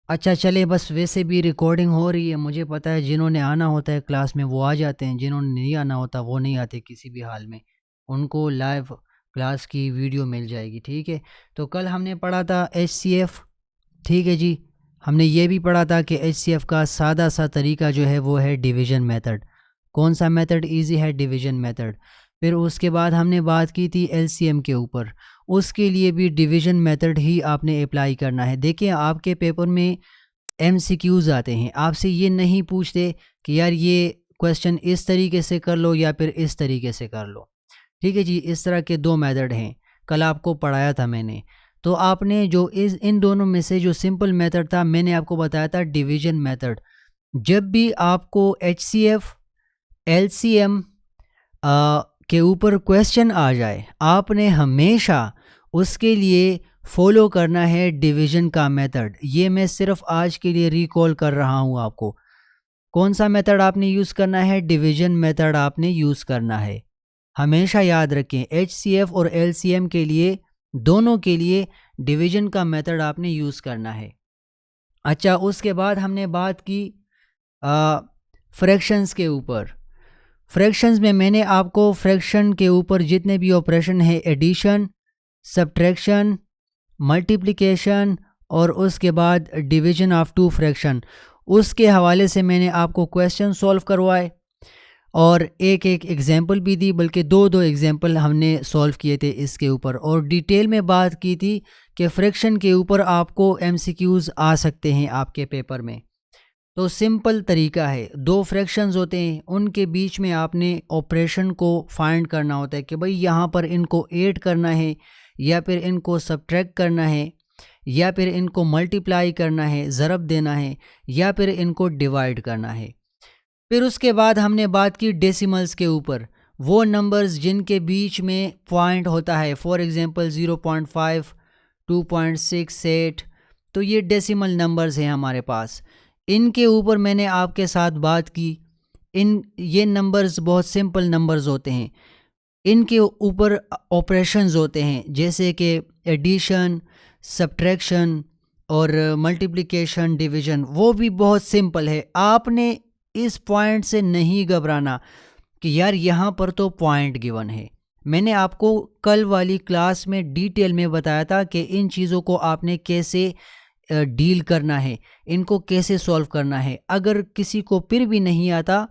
अच्छा चले, बस वैसे भी रिकॉर्डिंग हो रही है, मुझे पता है जिन्होंने आना होता है क्लास में वो आ जाते हैं, जिन्होंने नहीं आना होता वो नहीं आते किसी भी हाल में। उनको लाइव क्लास की वीडियो मिल जाएगी, ठीक है। तो कल हमने पढ़ा था HCF, ठीक है जी। हमने ये भी पढ़ा था कि HCF का सादा सा तरीका जो है वो है डिवीज़न मेथड। कौन सा मेथड इजी है? Division method. फिर उसके बाद हमने बात की थी LCM के ऊपर। उसके लिए भी डिवीज़न मेथड ही आपने अप्लाई करना है। देखिए आपके पेपर में MCQs आते हैं, आपसे ये नहीं पूछते कि यार ये क्वेश्चन इस तरीके से कर लो या फिर इस तरीके से कर लो, ठीक है जी। इस तरह के दो मेथड हैं, कल आपको पढ़ाया था मैंने। तो आपने जो इस इन दोनों में से जो सिंपल मेथड था मैंने आपको बताया था डिवीजन मेथड। जब भी आपको HCF LCM के ऊपर क्वेश्चन आ जाए, आपने हमेशा उसके लिए फॉलो करना है डिवीजन का मेथड। ये मैं सिर्फ आज के लिए रिकॉल कर रहा हूँ आपको। कौन सा मेथड आपने यूज़ करना है? डिवीजन मेथड आपने यूज़ करना है। हमेशा याद रखें HCF और LCM के लिए, दोनों के लिए डिवीजन का मेथड आपने यूज़ करना है। अच्छा, उसके बाद हमने बात की फ्रैक्शंस के ऊपर। फ्रैक्शंस में मैंने आपको फ्रैक्शन के ऊपर जितने भी ऑपरेशन है, एडिशन, सब्ट्रैक्शन, मल्टीप्लिकेशन और उसके बाद डिवीजन ऑफ टू फ्रैक्शन, उसके हवाले से मैंने आपको क्वेश्चन सॉल्व करवाए और एक एक एग्जाम्पल भी दी, बल्कि दो दो एग्जाम्पल हमने सॉल्व किए थे इसके ऊपर, और डिटेल में बात की थी कि फ्रैक्शन के ऊपर आपको MCQs आ सकते हैं आपके पेपर में। तो सिंपल तरीका है, दो फ्रैक्शंस होते हैं, उनके बीच में आपने ऑपरेशन को फाइंड करना होता है कि भाई यहाँ पर इनको ऐड करना है या फिर इनको सब्ट्रैक्ट करना है या फिर इनको मल्टीप्लाई करना है, ज़रब देना है या फिर इनको डिवाइड करना है। फिर उसके बाद हमने बात की डेसिमल्स के ऊपर, वो नंबर्स जिनके बीच में पॉइंट होता है, फॉर एग्जांपल 0.5, 2.68, तो ये डेसिमल नंबर्स हैं हमारे पास। इनके ऊपर मैंने आपके साथ बात की। ये नंबर्स बहुत सिंपल नंबर्स होते हैं, इनके ऊपर ऑपरेशंस होते हैं जैसे कि एडिशन, सब्ट्रैक्शन और मल्टीप्लिकेशन, डिवीजन, वो भी बहुत सिंपल है। आपने इस पॉइंट से नहीं घबराना कि यार यहाँ पर तो पॉइंट गिवन है। मैंने आपको कल वाली क्लास में डिटेल में बताया था कि इन चीज़ों को आपने कैसे डील करना है, इनको कैसे सॉल्व करना है। अगर किसी को फिर भी नहीं आता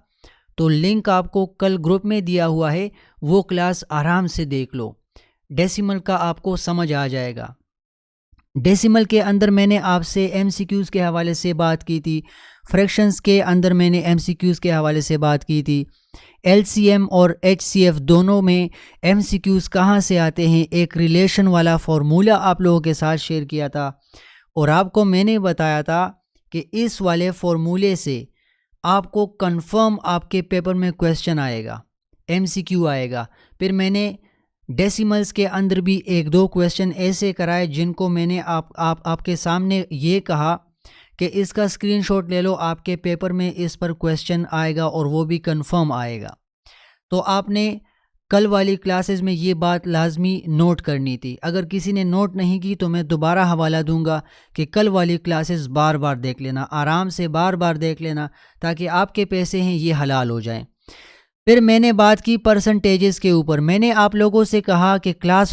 तो लिंक आपको कल ग्रुप में दिया हुआ है, वो क्लास आराम से देख लो, डेसिमल का आपको समझ आ जाएगा। डेसिमल के अंदर मैंने आपसे MCQs के हवाले से बात की थी, फ्रैक्शंस के अंदर मैंने MCQs के हवाले से बात की थी। LCM और HCF दोनों में MCQs कहाँ से आते हैं, एक रिलेशन वाला फार्मूला आप लोगों के साथ शेयर किया था और आपको मैंने बताया था कि इस वाले फार्मूले से आपको कंफर्म आपके पेपर में क्वेश्चन आएगा, MCQ आएगा। फिर मैंने डेसिमल्स के अंदर भी एक दो क्वेश्चन ऐसे कराए जिनको मैंने आपके सामने ये कहा कि इसका स्क्रीनशॉट ले लो, आपके पेपर में इस पर क्वेश्चन आएगा और वो भी कंफर्म आएगा। तो आपने कल वाली क्लासेस में ये बात लाजमी नोट करनी थी। अगर किसी ने नोट नहीं की तो मैं दोबारा हवाला दूंगा कि कल वाली क्लासेस बार बार देख लेना, आराम से बार बार देख लेना, ताकि आपके पैसे हैं ये हलाल हो जाएं। फिर मैंने बात की परसेंटेजेस के ऊपर। मैंने आप लोगों से कहा कि क्लास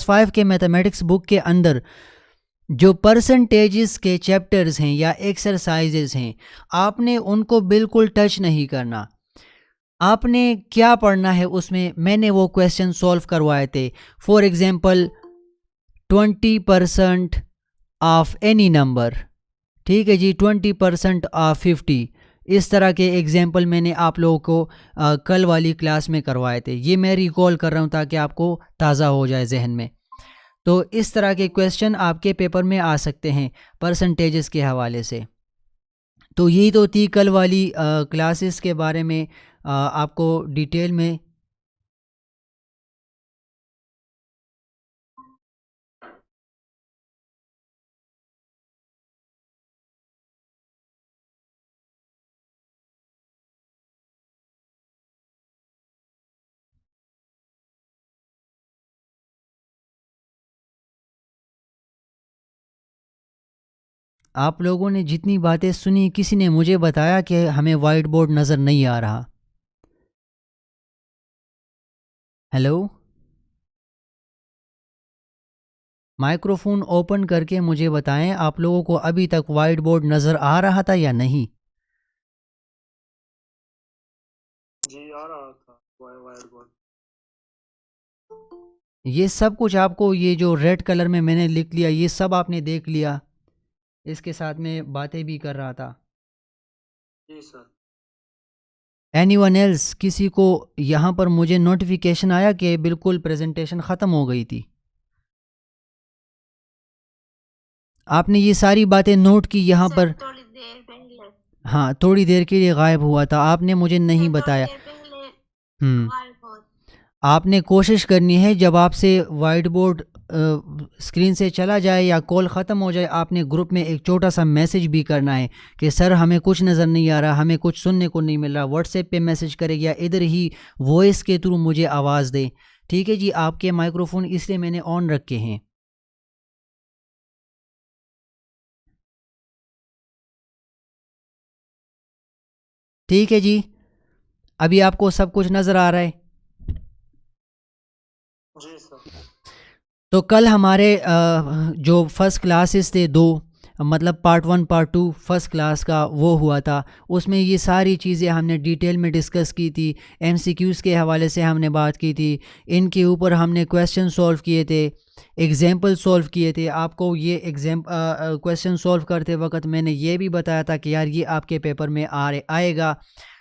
5 के मैथमेटिक्स बुक के अंदर जो परसेंटेजेस के चैप्टर्स हैं या एक्सरसाइजेस हैं, आपने उनको बिल्कुल टच नहीं करना। आपने क्या पढ़ना है उसमें, मैंने वो क्वेश्चन सॉल्व करवाए थे। For example 20% of any number, ठीक है जी, 20% ऑफ 50, इस तरह के एग्जाम्पल मैंने आप लोगों को कल वाली क्लास में करवाए थे। ये मैं रिकॉल कर रहा हूँ ताकि आपको ताज़ा हो जाए जहन में। तो इस तरह के क्वेश्चन आपके पेपर में आ सकते हैं परसेंटेजेस के हवाले से। तो यही तो थी कल वाली क्लासेस के बारे में आपको डिटेल में आप लोगों ने जितनी बातें सुनी, किसी ने मुझे बताया कि हमें वाइट बोर्ड नज़र नहीं आ रहा? हेलो, माइक्रोफोन ओपन करके मुझे बताएं, आप लोगों को अभी तक वाइट बोर्ड नज़र आ रहा था या नहीं? जी आ रहा था वाइट बोर्ड। ये सब कुछ आपको, ये जो रेड कलर में मैंने लिख लिया, ये सब आपने देख लिया? इसके साथ में बातें भी कर रहा था। जी सर। एनीवन एल्स, किसी को यहाँ पर मुझे नोटिफिकेशन आया कि बिल्कुल प्रेजेंटेशन ख़त्म हो गई थी? आपने ये सारी बातें नोट की यहाँ सर पर? थोड़ी देर पहले। हाँ, थोड़ी देर के लिए गायब हुआ था, आपने मुझे नहीं सर बताया। थोड़ी देर पहले हम्म गायब हो। आपने कोशिश करनी है, जब आपसे वाइट बोर्ड स्क्रीन से चला जाए या कॉल ख़त्म हो जाए, आपने ग्रुप में एक छोटा सा मैसेज भी करना है कि सर हमें कुछ नज़र नहीं आ रहा, हमें कुछ सुनने को नहीं मिल रहा। व्हाट्सएप पे मैसेज करें या इधर ही वॉइस के थ्रू मुझे आवाज़ दें। ठीक है जी, आपके माइक्रोफोन इसलिए मैंने ऑन रखे हैं। ठीक है जी, अभी आपको सब कुछ नज़र आ रहा है? जी सर। तो कल हमारे जो फर्स्ट क्लासेस थे दो, मतलब पार्ट 1 पार्ट 2 फर्स्ट क्लास का वो हुआ था, उसमें ये सारी चीज़ें हमने डिटेल में डिस्कस की थी। एमसीक्यूज़ के हवाले से हमने बात की थी, इनके ऊपर हमने क्वेश्चन सॉल्व किए थे, एग्जाम्पल सॉल्व किए थे। आपको ये क्वेश्चन सॉल्व करते वक्त मैंने ये भी बताया था कि यार ये आपके पेपर में आएगा,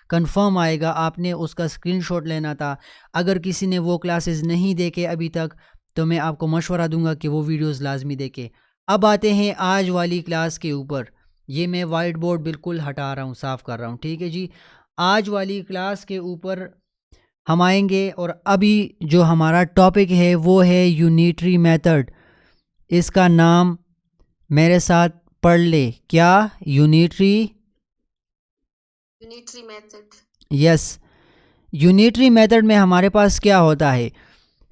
कंफर्म आएगा, आपने उसका स्क्रीनशॉट लेना था। अगर किसी ने वो क्लासेस नहीं देखे अभी तक, तो मैं आपको मशवरा दूंगा कि वो वीडियोस लाजमी देखें। अब आते हैं आज वाली क्लास के ऊपर। ये मैं वाइट बोर्ड बिल्कुल हटा रहा हूँ, साफ़ कर रहा हूँ। ठीक है जी, आज वाली क्लास के ऊपर हम आएंगे और अभी जो हमारा टॉपिक है वो है यूनिटरी मेथड। इसका नाम मेरे साथ पढ़ ले, क्या? Unitary method. Yes, unitary method में हमारे पास क्या होता है?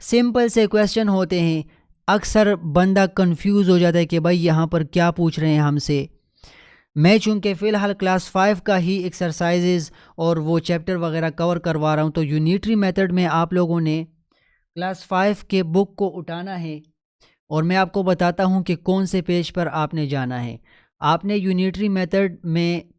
सिंपल से क्वेश्चन होते हैं। अक्सर बंदा कंफ्यूज हो जाता है कि भाई यहाँ पर क्या पूछ रहे हैं हमसे। मैं चूँकि फ़िलहाल क्लास 5 का ही एक्सरसाइजेज और वो चैप्टर वगैरह कवर करवा रहा हूँ, तो यूनिटरी मेथड में आप लोगों ने क्लास 5 के बुक को उठाना है और मैं आपको बताता हूँ कि कौन से पेज पर आपने जाना है। आपने यूनिटरी मेथड में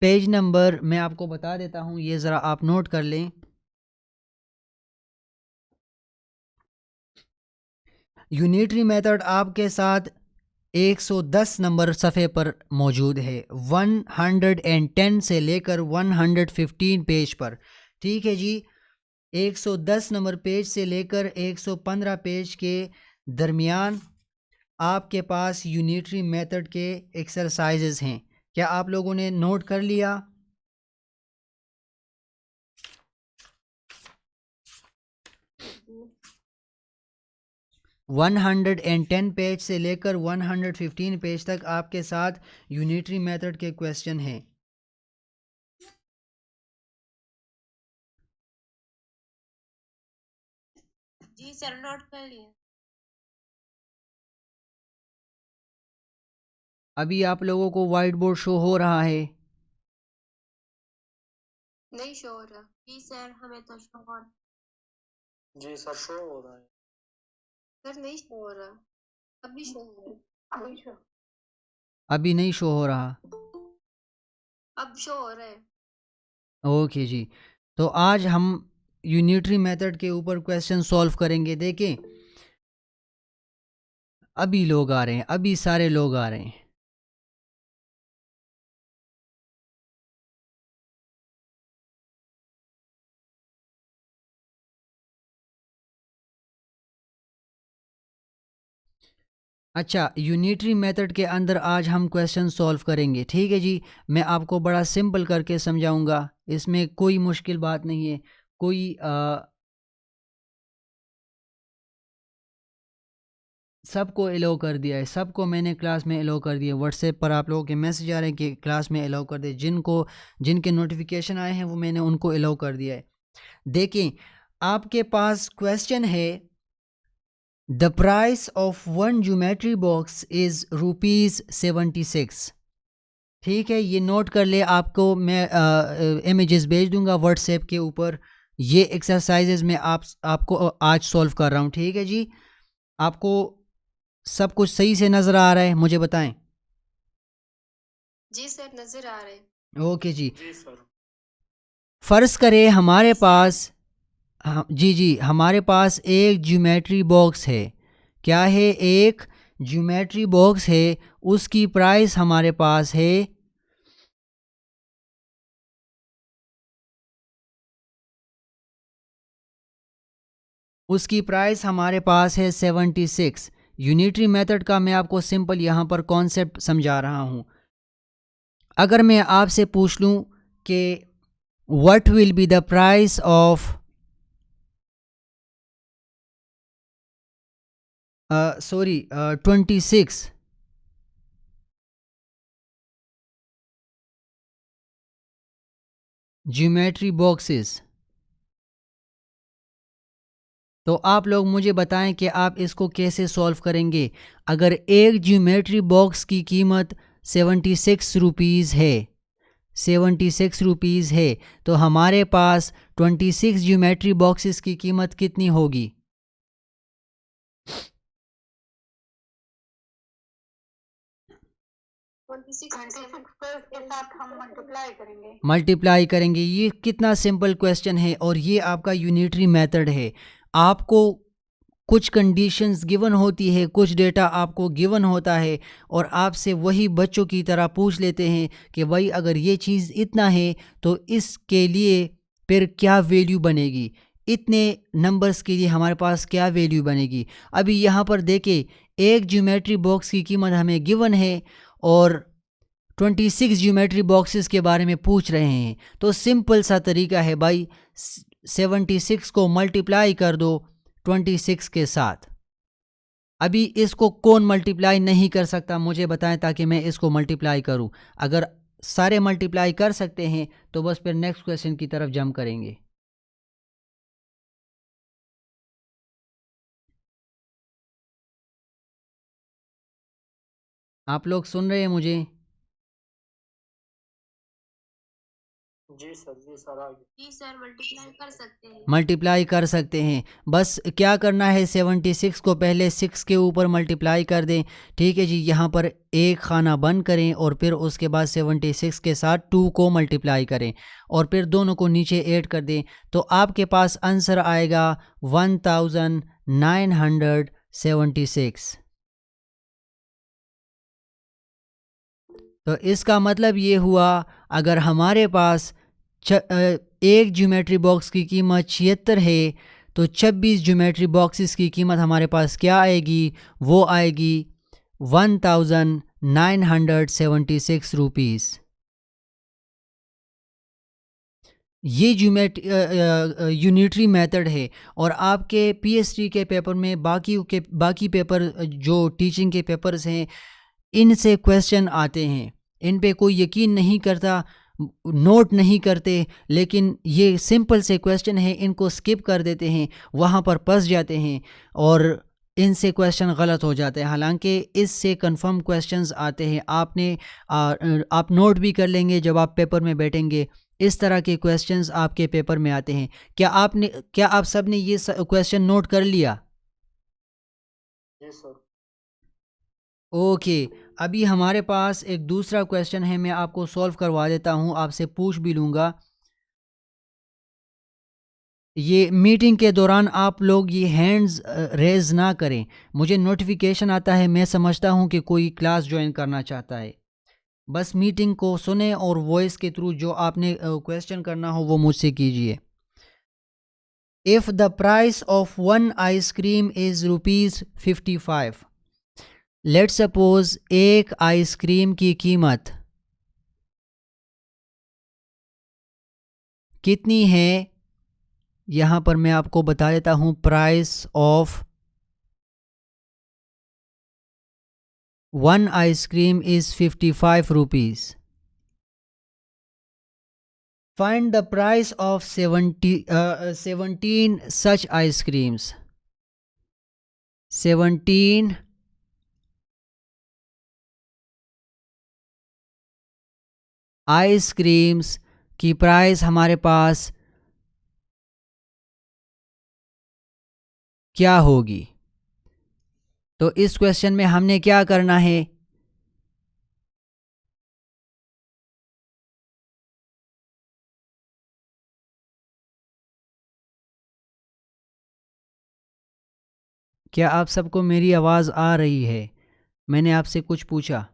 पेज नंबर मैं आपको बता देता हूँ, ये ज़रा आप नोट कर लें। यूनिटरी मेथड आपके साथ 110 नंबर सफ़े पर मौजूद है, 110 से लेकर 115 पेज पर। ठीक है जी, 110 नंबर पेज से लेकर 115 पेज के दरमियान आपके पास यूनिटरी मेथड के एक्सरसाइजेज हैं। क्या आप लोगों ने नोट कर लिया? 110 पेज से लेकर 115 पेज तक आपके साथ यूनिटरी मेथड के क्वेश्चन हैं। जी सर, नोट कर लिया। अभी आप लोगों को वाइट बोर्ड शो हो रहा है? नहीं शो हो रहा। जी सर, हमें तो शो हो रहा। जी सर, शो हो रहा है। सर नहीं शो हो रहा। अभी शो हो रहा है। अभी शो। अभी नहीं शो हो रहा? अब शो हो रहा है। ओके जी, तो आज हम यूनिटरी मेथड के ऊपर क्वेश्चन सॉल्व करेंगे। देखें, अभी लोग आ रहे हैं, अभी सारे लोग आ रहे हैं। अच्छा, यूनिटरी मेथड के अंदर आज हम क्वेश्चन सॉल्व करेंगे। ठीक है जी, मैं आपको बड़ा सिंपल करके समझाऊंगा, इसमें कोई मुश्किल बात नहीं है। कोई सबको अलाउ कर दिया है, सबको मैंने क्लास में अलाउ कर दिया। व्हाट्सएप पर आप लोगों के मैसेज आ रहे हैं कि क्लास में अलाउ कर दे। जिनके नोटिफिकेशन आए हैं वो मैंने उनको अलाउ कर दिया है। देखें, आपके पास क्वेश्चन है the price of one geometry box is ₹76। ठीक है, ये नोट कर ले, आपको मैं इमेजेस भेज दूंगा व्हाट्सएप के ऊपर। ये एक्सरसाइजेज मैं आपको आज सॉल्व कर रहा हूँ। ठीक है जी, आपको सब कुछ सही से नज़र आ रहा है, मुझे बताएं। जी सर, नजर आ रहे। ओके जी सर। फ़र्ज़ करें हमारे पास जी हमारे पास एक ज्योमेट्री बॉक्स है। क्या है? एक ज्योमेट्री बॉक्स है, उसकी प्राइस हमारे पास है उसकी प्राइस हमारे पास है 76। यूनिटरी मेथड का मैं आपको सिंपल यहाँ पर कॉन्सेप्ट समझा रहा हूँ। अगर मैं आपसे पूछ लूँ कि what will be the price of sorry 26 geometry boxes, तो आप लोग मुझे बताएं कि आप इसको कैसे सॉल्व करेंगे। अगर एक ज्योमेट्री बॉक्स की कीमत 76 रुपीज़ है, 76 रुपीज़ है, तो हमारे पास 26 ज्योमेट्री बॉक्सेस की कीमत कितनी होगी? मल्टीप्लाई करेंगे। ये कितना सिंपल क्वेश्चन है और ये आपका यूनिटरी मेथड है। आपको कुछ कंडीशंस गिवन होती है, कुछ डेटा आपको गिवन होता है और आपसे वही बच्चों की तरह पूछ लेते हैं कि भाई अगर ये चीज़ इतना है तो इसके लिए फिर क्या वैल्यू बनेगी, इतने नंबर्स के लिए हमारे पास क्या वैल्यू बनेगी। अभी यहाँ पर देखें, एक ज्योमेट्री बॉक्स की कीमत हमें गिवन है और 26 ज्योमेट्री बॉक्सेस के बारे में पूछ रहे हैं, तो सिंपल सा तरीका है भाई, 76 को मल्टीप्लाई कर दो 26 के साथ। अभी इसको कौन मल्टीप्लाई नहीं कर सकता, मुझे बताएं ताकि मैं इसको मल्टीप्लाई करूं। अगर सारे मल्टीप्लाई कर सकते हैं तो बस फिर नेक्स्ट क्वेश्चन की तरफ जंप करेंगे। आप लोग सुन रहे हैं मुझे? जी सर, जी सर, आगे। जी सर, मल्टीप्लाई कर सकते हैं। मल्टीप्लाई कर सकते हैं, बस क्या करना है, 76 को पहले 6 के ऊपर मल्टीप्लाई कर दें। ठीक है जी, यहाँ पर एक खाना बंद करें और फिर उसके बाद 76 के साथ 2 को मल्टीप्लाई करें और फिर दोनों को नीचे ऐड कर दें, तो आपके पास आंसर आएगा 1976। तो इसका मतलब ये हुआ, अगर हमारे पास एक ज्योमेट्री बॉक्स की कीमत 76 है तो 26 ज्योमेट्री बॉक्सेस की कीमत हमारे पास क्या आएगी? वो आएगी 1976 रुपीज़। ये यूनिटरी मेथड है और आपके पीएचडी के पेपर में बाकी पेपर जो टीचिंग के पेपर्स हैं, इनसे क्वेश्चन आते हैं। इन पे कोई यकीन नहीं करता, नोट नहीं करते, लेकिन ये सिंपल से क्वेश्चन है, इनको स्किप कर देते हैं, वहाँ पर फंस जाते हैं और इनसे क्वेश्चन गलत हो जाते हैं। हालांकि इससे कंफर्म क्वेश्चंस आते हैं। आप नोट भी कर लेंगे जब आप पेपर में बैठेंगे, इस तरह के क्वेश्चंस आपके पेपर में आते हैं। क्या आप सब ने ये क्वेश्चन नोट कर लिया? जी सर। ओके, अभी हमारे पास एक दूसरा क्वेश्चन है, मैं आपको सॉल्व करवा देता हूँ, आपसे पूछ भी लूँगा। ये मीटिंग के दौरान आप लोग ये हैंड्स रेज ना करें, मुझे नोटिफिकेशन आता है, मैं समझता हूँ कि कोई क्लास ज्वाइन करना चाहता है। बस मीटिंग को सुने और वॉइस के थ्रू जो आपने क्वेश्चन करना हो वो मुझसे कीजिए। If the price of one ice cream is ₹55, let's suppose एक आइसक्रीम की कीमत कितनी है, यहाँ पर मैं आपको बता देता हूँ। Price of one ice cream is 55 rupees. Find the price of 17 such ice creams. 17 ice creams की प्राइस हमारे पास क्या होगी? तो इस क्वेश्चन में हमने क्या करना है? क्या आप सबको मेरी आवाज़ आ रही है? मैंने आपसे कुछ पूछा।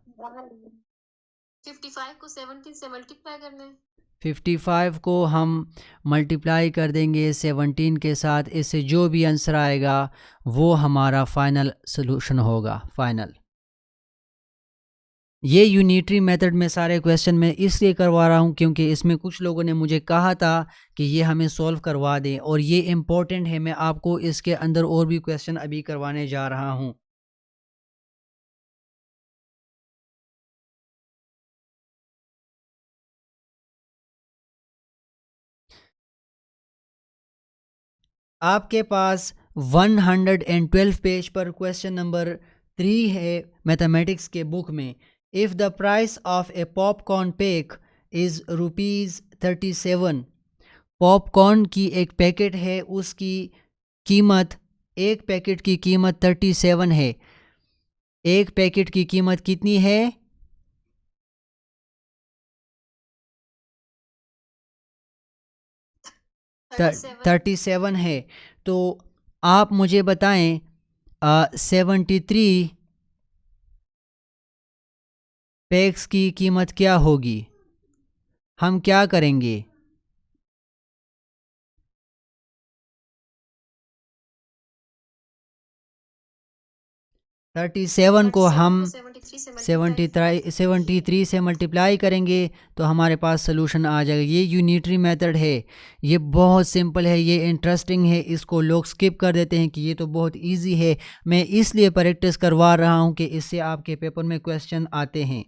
55 को 17 से मल्टीप्लाई करना है। 55 को हम मल्टीप्लाई कर देंगे 17 के साथ। इससे जो भी आंसर आएगा वो हमारा फाइनल सॉल्यूशन होगा। फाइनल ये यूनिटरी मेथड में सारे क्वेश्चन मैं इसलिए करवा रहा हूँ क्योंकि इसमें कुछ लोगों ने मुझे कहा था कि ये हमें सॉल्व करवा दें, और ये इम्पोर्टेंट है। मैं आपको इसके अंदर और भी क्वेश्चन अभी करवाने जा रहा हूँ। आपके पास 112 पेज पर क्वेश्चन नंबर 3 है मैथमेटिक्स के बुक में। If the price of A popcorn pack is ₹37, popcorn की एक पैकेट है, उसकी कीमत, एक पैकेट की कीमत 37 है। एक पैकेट की कीमत कितनी है? 37 है। तो आप मुझे बताएं 73 पैक्स की कीमत क्या होगी? हम क्या करेंगे? 37 को हम 73 से मल्टीप्लाई करेंगे तो हमारे पास सोल्यूशन आ जाएगा। ये यूनिटरी मेथड है, ये बहुत सिंपल है, ये इंटरेस्टिंग है। इसको लोग स्किप कर देते हैं कि ये तो बहुत इजी है। मैं इसलिए प्रैक्टिस करवा रहा हूँ कि इससे आपके पेपर में क्वेश्चन आते हैं।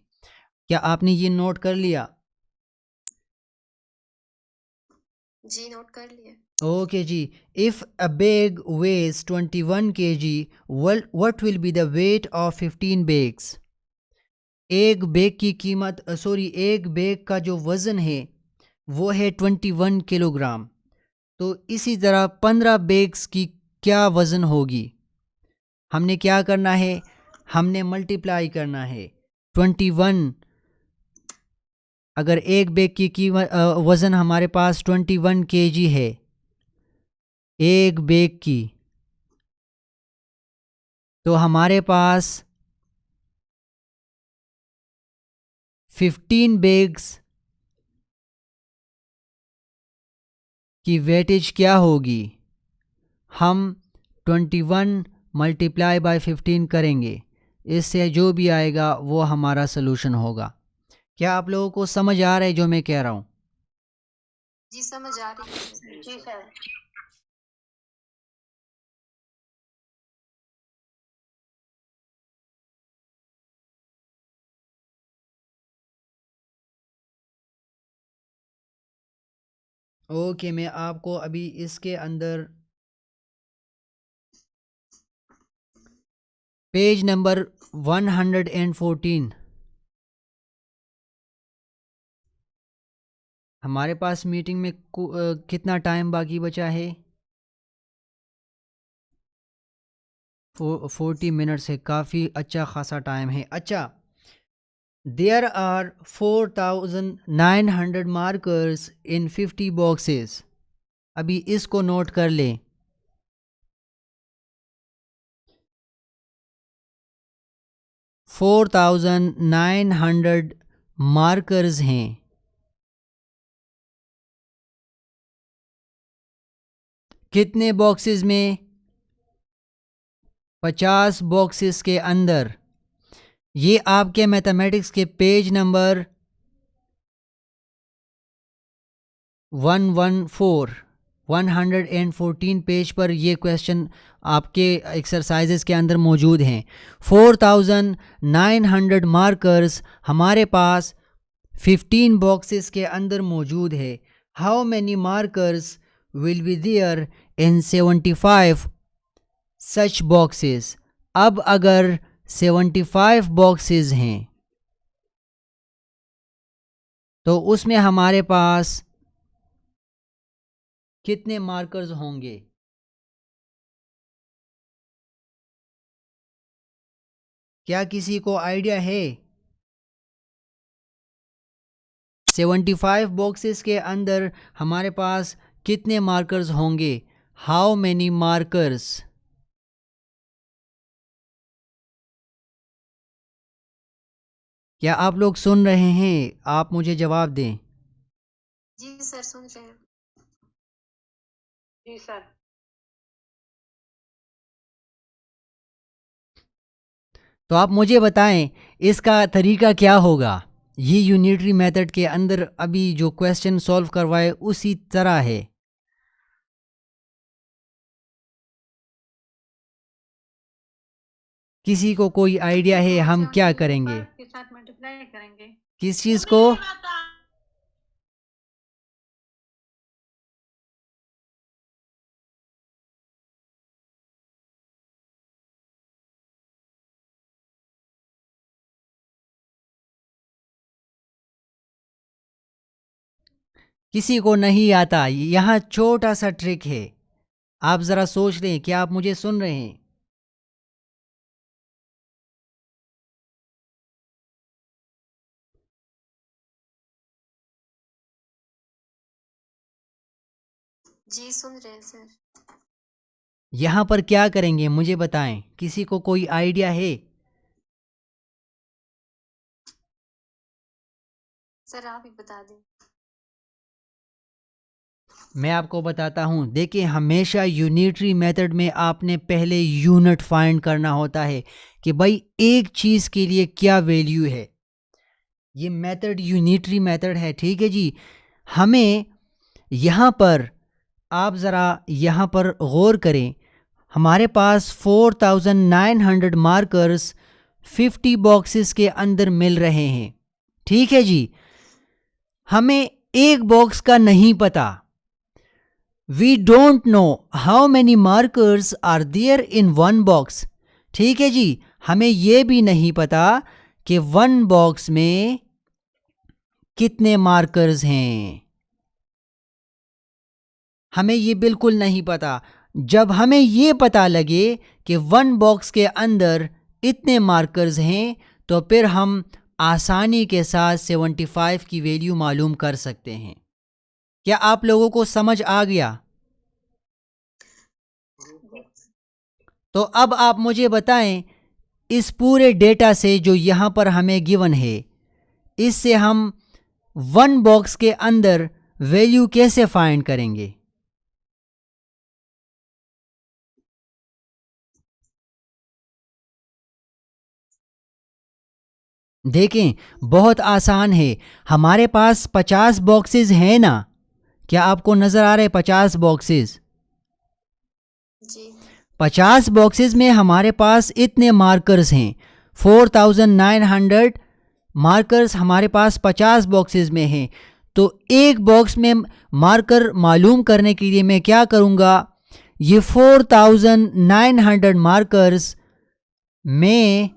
क्या आपने ये नोट कर लिया? जी नोट कर लिया। ओके जी। If a bag weighs 21 kg, what will be the weight of 15 bags? एक बैग की कीमत एक बैग का जो वज़न है वो है 21 किलोग्राम। तो इसी तरह 15 बैग्स की क्या वज़न होगी? हमने क्या करना है? हमने मल्टीप्लाई करना है 21। अगर एक बैग की कीमत वज़न हमारे पास 21 kg है एक बैग की, तो हमारे पास 15 बैग्स की वेटेज क्या होगी? हम 21 मल्टीप्लाई बाय 15 करेंगे, इससे जो भी आएगा वो हमारा सलूशन होगा। क्या आप लोगों को समझ आ रहा है जो मैं कह रहा हूँ? जी समझ आ रही है। जी सर। ओके, मैं आपको अभी इसके अंदर पेज नंबर 114, हमारे पास मीटिंग में कितना टाइम बाकी बचा है? 40 मिनट्स है, काफ़ी अच्छा खासा टाइम है। अच्छा, there are 4900 markers in 50 boxes. अभी इसको नोट कर लें। 4900 मार्कर्स हैं। कितने बॉक्सेस में? 50 बॉक्सेस के अंदर। ये आपके मैथमेटिक्स के पेज नंबर 114 पेज पर ये क्वेश्चन आपके एक्सरसाइजेस के अंदर मौजूद हैं। 4900 मार्कर्स हमारे पास 15 बॉक्सेस के अंदर मौजूद है। how many markers will be there in 75 such boxes? अब अगर 75 बॉक्सेस हैं तो उसमें हमारे पास कितने मार्कर्स होंगे? क्या किसी को आइडिया है? 75 बॉक्सेस के अंदर हमारे पास कितने मार्कर्स होंगे? How many markers? क्या आप लोग सुन रहे हैं? आप मुझे जवाब दें। जी सर, सुन रहे हैं। जी सर। तो आप मुझे बताएं इसका तरीका क्या होगा। ये यूनिटरी मेथड के अंदर अभी जो क्वेश्चन सॉल्व करवाए उसी तरह है। किसी को कोई आइडिया है हम क्या करेंगे? के साथ मल्टीप्लाई करेंगे। किस चीज को? किसी को नहीं आता। यहाँ छोटा सा ट्रिक है, आप जरा सोच लें। क्या आप मुझे सुन रहे हैं? जी सुन रहे हैं सर। यहाँ पर क्या करेंगे मुझे बताएं। किसी को कोई आइडिया है? सर आप ही बता दें। मैं आपको बताता हूँ। देखिए, हमेशा यूनिटरी मेथड में आपने पहले यूनिट फाइंड करना होता है कि भाई एक चीज़ के लिए क्या वैल्यू है। ये मेथड यूनिटरी मेथड है, ठीक है जी। हमें यहाँ पर, आप ज़रा यहाँ पर गौर करें, हमारे पास 4900 मार्कर्स 50 बॉक्सेस के अंदर मिल रहे हैं, ठीक है जी। हमें एक बॉक्स का नहीं पता। We don't know how many markers are there in one box. ठीक है जी। हमें ये भी नहीं पता कि वन बॉक्स में कितने मार्कर्स हैं। हमें ये बिल्कुल नहीं पता। जब हमें ये पता लगे कि वन बॉक्स के अंदर इतने मार्कर्स हैं तो फिर हम आसानी के साथ 75 की वैल्यू मालूम कर सकते हैं। क्या आप लोगों को समझ आ गया? तो अब आप मुझे बताएं, इस पूरे डेटा से जो यहाँ पर हमें गिवन है, इससे हम वन बॉक्स के अंदर वैल्यू कैसे फाइंड करेंगे? देखें, बहुत आसान है। हमारे पास 50 बॉक्सेस हैं ना? क्या आपको नज़र आ रहे 50 बॉक्सेस? जी। 50 बॉक्सेस में हमारे पास इतने मार्कर्स हैं। 4900 मार्कर्स हमारे पास 50 बॉक्सेस में हैं। तो एक बॉक्स में मार्कर मालूम करने के लिए मैं क्या करूँगा, ये 4900 मार्कर्स में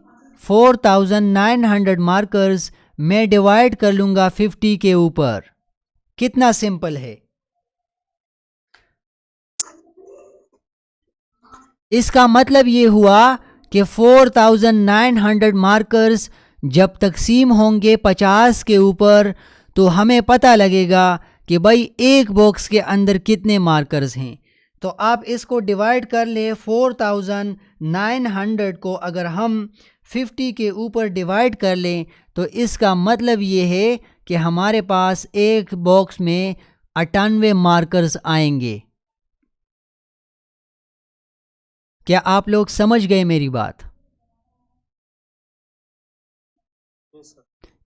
4900 मार्कर्स मैं डिवाइड कर लूँगा 50 के ऊपर। कितना सिंपल है। इसका मतलब ये हुआ कि 4900 मार्कर्स जब तकसीम होंगे 50 के ऊपर तो हमें पता लगेगा कि भाई एक बॉक्स के अंदर कितने मार्कर्स हैं। तो आप इसको डिवाइड कर ले। 4900 को अगर हम 50 के ऊपर डिवाइड कर लें तो इसका मतलब ये है कि हमारे पास एक बॉक्स में 98 मार्कर्स आएंगे। क्या आप लोग समझ गए मेरी बात?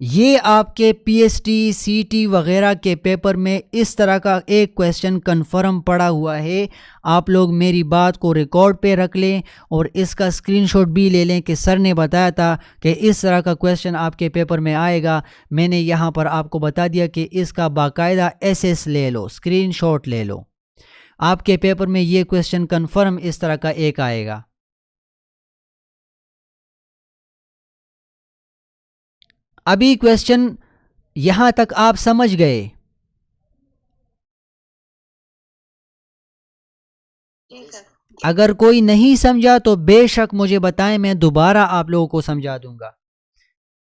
ये आपके पीएसटी सीटी वगैरह के पेपर में इस तरह का एक क्वेश्चन कन्फर्म पड़ा हुआ है। आप लोग मेरी बात को रिकॉर्ड पे रख लें और इसका स्क्रीनशॉट भी ले लें कि सर ने बताया था कि इस तरह का क्वेश्चन आपके पेपर में आएगा। मैंने यहाँ पर आपको बता दिया कि इसका बाकायदा एसएस ले लो, स्क्रीनशॉट ले लो। आपके पेपर में ये क्वेश्चन कन्फर्म इस तरह का एक आएगा। अभी क्वेश्चन यहां तक आप समझ गए? अगर कोई नहीं समझा तो बेशक मुझे बताएं, मैं दोबारा आप लोगों को समझा दूंगा।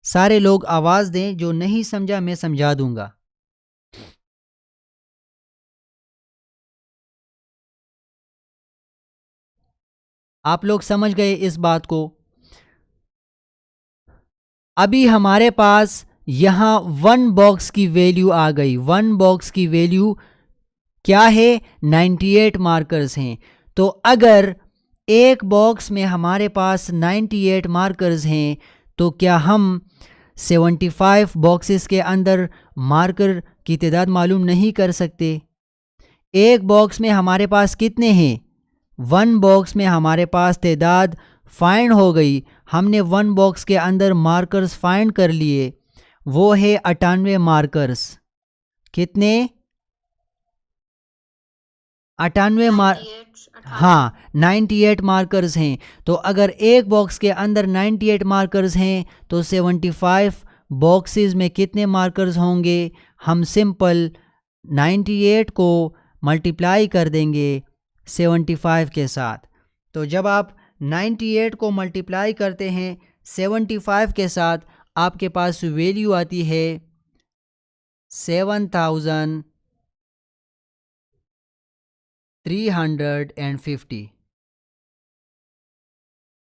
सारे लोग आवाज दें, जो नहीं समझा मैं समझा दूंगा। आप लोग समझ गए इस बात को? अभी हमारे पास यहां 1 बॉक्स की वैल्यू आ गई। 1 बॉक्स की वैल्यू क्या है? 98 मार्कर्स हैं। तो अगर एक बॉक्स में हमारे पास 98 मार्कर्स हैं तो क्या हम 75 बॉक्सेस के अंदर मार्कर की तादाद मालूम नहीं कर सकते? एक बॉक्स में हमारे पास कितने हैं? 1 बॉक्स में हमारे पास तादाद फाइंड हो गई। हमने 1 बॉक्स के अंदर मार्कर्स फाइंड कर लिए, वो है 98 मार्कर्स। कितने? 98 हाँ, 98 मार्कर्स हैं। तो अगर एक बॉक्स के अंदर 98 मार्कर्स हैं तो 75 बॉक्सेस में कितने मार्कर्स होंगे? हम सिंपल 98 को मल्टीप्लाई कर देंगे 75 के साथ। तो जब आप 98 को मल्टीप्लाई करते हैं 75 के साथ, आपके पास वैल्यू आती है 7350।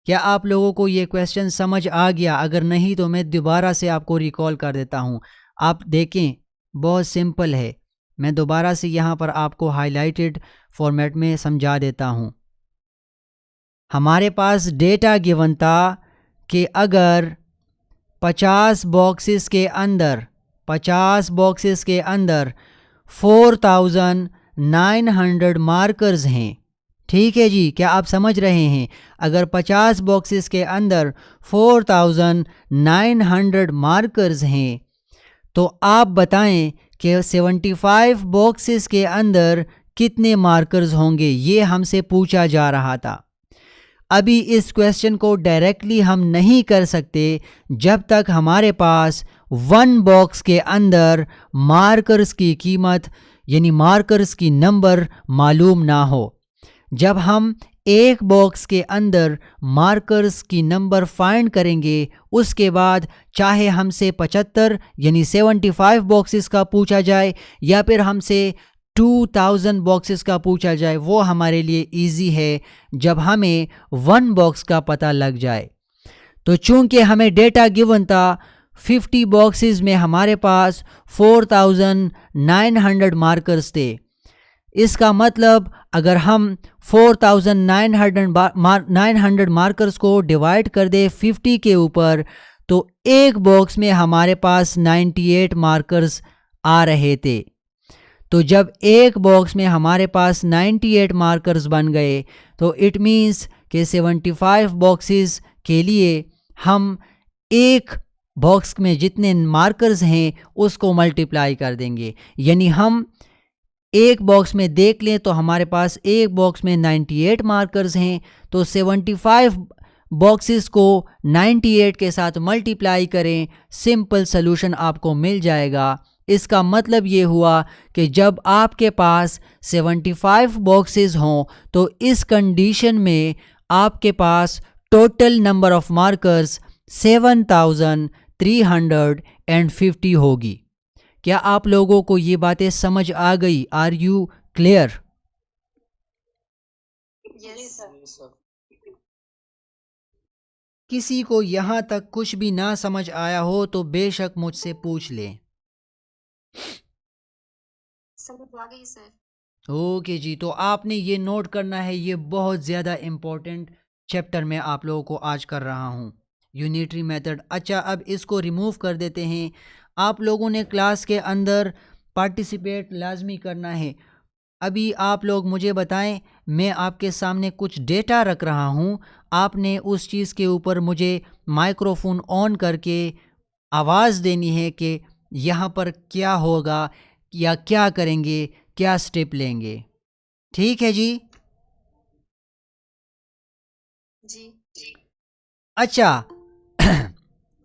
क्या आप लोगों को ये क्वेश्चन समझ आ गया? अगर नहीं तो मैं दोबारा से आपको रिकॉल कर देता हूँ। आप देखें, बहुत सिंपल है। मैं दोबारा से यहाँ पर आपको हाईलाइटेड फॉर्मेट में समझा देता हूँ। हमारे पास डेटा गिवन था कि अगर 50 बॉक्सेस के अंदर 4900 मार्कर्स हैं। ठीक है जी, क्या आप समझ रहे हैं? अगर 50 बॉक्सेस के अंदर 4900 मार्कर्स हैं तो आप बताएं कि 75 बॉक्सेस के अंदर कितने मार्कर्स होंगे। ये हमसे पूछा जा रहा था। अभी इस क्वेश्चन को डायरेक्टली हम नहीं कर सकते जब तक हमारे पास 1 बॉक्स के अंदर मार्कर्स की कीमत यानी मार्कर्स की नंबर मालूम ना हो। जब हम एक बॉक्स के अंदर मार्कर्स की नंबर फाइंड करेंगे, उसके बाद चाहे हमसे 75 यानी 75 बॉक्सेस का पूछा जाए या फिर हमसे 2000 बॉक्सेस का पूछा जाए, वो हमारे लिए इजी है जब हमें 1 बॉक्स का पता लग जाए। तो चूंकि हमें डेटा गिवन था 50 बॉक्सेस में हमारे पास 4900 मार्कर्स थे। इसका मतलब अगर हम 4900 मार्कर्स को डिवाइड कर दे 50 के ऊपर तो एक बॉक्स में हमारे पास 98 मार्कर्स आ रहे थे। तो जब एक बॉक्स में हमारे पास 98 मार्कर्स बन गए तो इट मीन्स कि 75 बॉक्सेस के लिए हम एक बॉक्स में जितने मार्कर्स हैं उसको मल्टीप्लाई कर देंगे। यानी हम एक बॉक्स में देख लें तो हमारे पास एक बॉक्स में 98 मार्कर्स हैं, तो 75 बॉक्सेस को 98 के साथ मल्टीप्लाई करें, सिंपल सॉल्यूशन आपको मिल जाएगा। इसका मतलब ये हुआ कि जब आपके पास 75 बॉक्सेस हों तो इस कंडीशन में आपके पास टोटल नंबर ऑफ मार्कर्स 7350 होगी। क्या आप लोगों को ये बातें समझ आ गई? Are you clear? Yes sir. किसी को यहाँ तक कुछ भी ना समझ आया हो तो बेशक मुझसे पूछ लें। समझ आ गई सर। ओके जी, तो आपने ये नोट करना है, ये बहुत ज़्यादा इम्पोर्टेंट चैप्टर में आप लोगों को आज कर रहा हूँ। Unitary method. अच्छा, अब इसको रिमूव कर देते हैं। आप लोगों ने क्लास के अंदर पार्टिसिपेट लाजमी करना है। अभी आप लोग मुझे बताएं, मैं आपके सामने कुछ डेटा रख रहा हूं, आपने उस चीज़ के ऊपर मुझे माइक्रोफोन ऑन करके आवाज़ देनी है कि यहाँ पर क्या होगा या क्या करेंगे, क्या स्टेप लेंगे। ठीक है जी? जी। अच्छा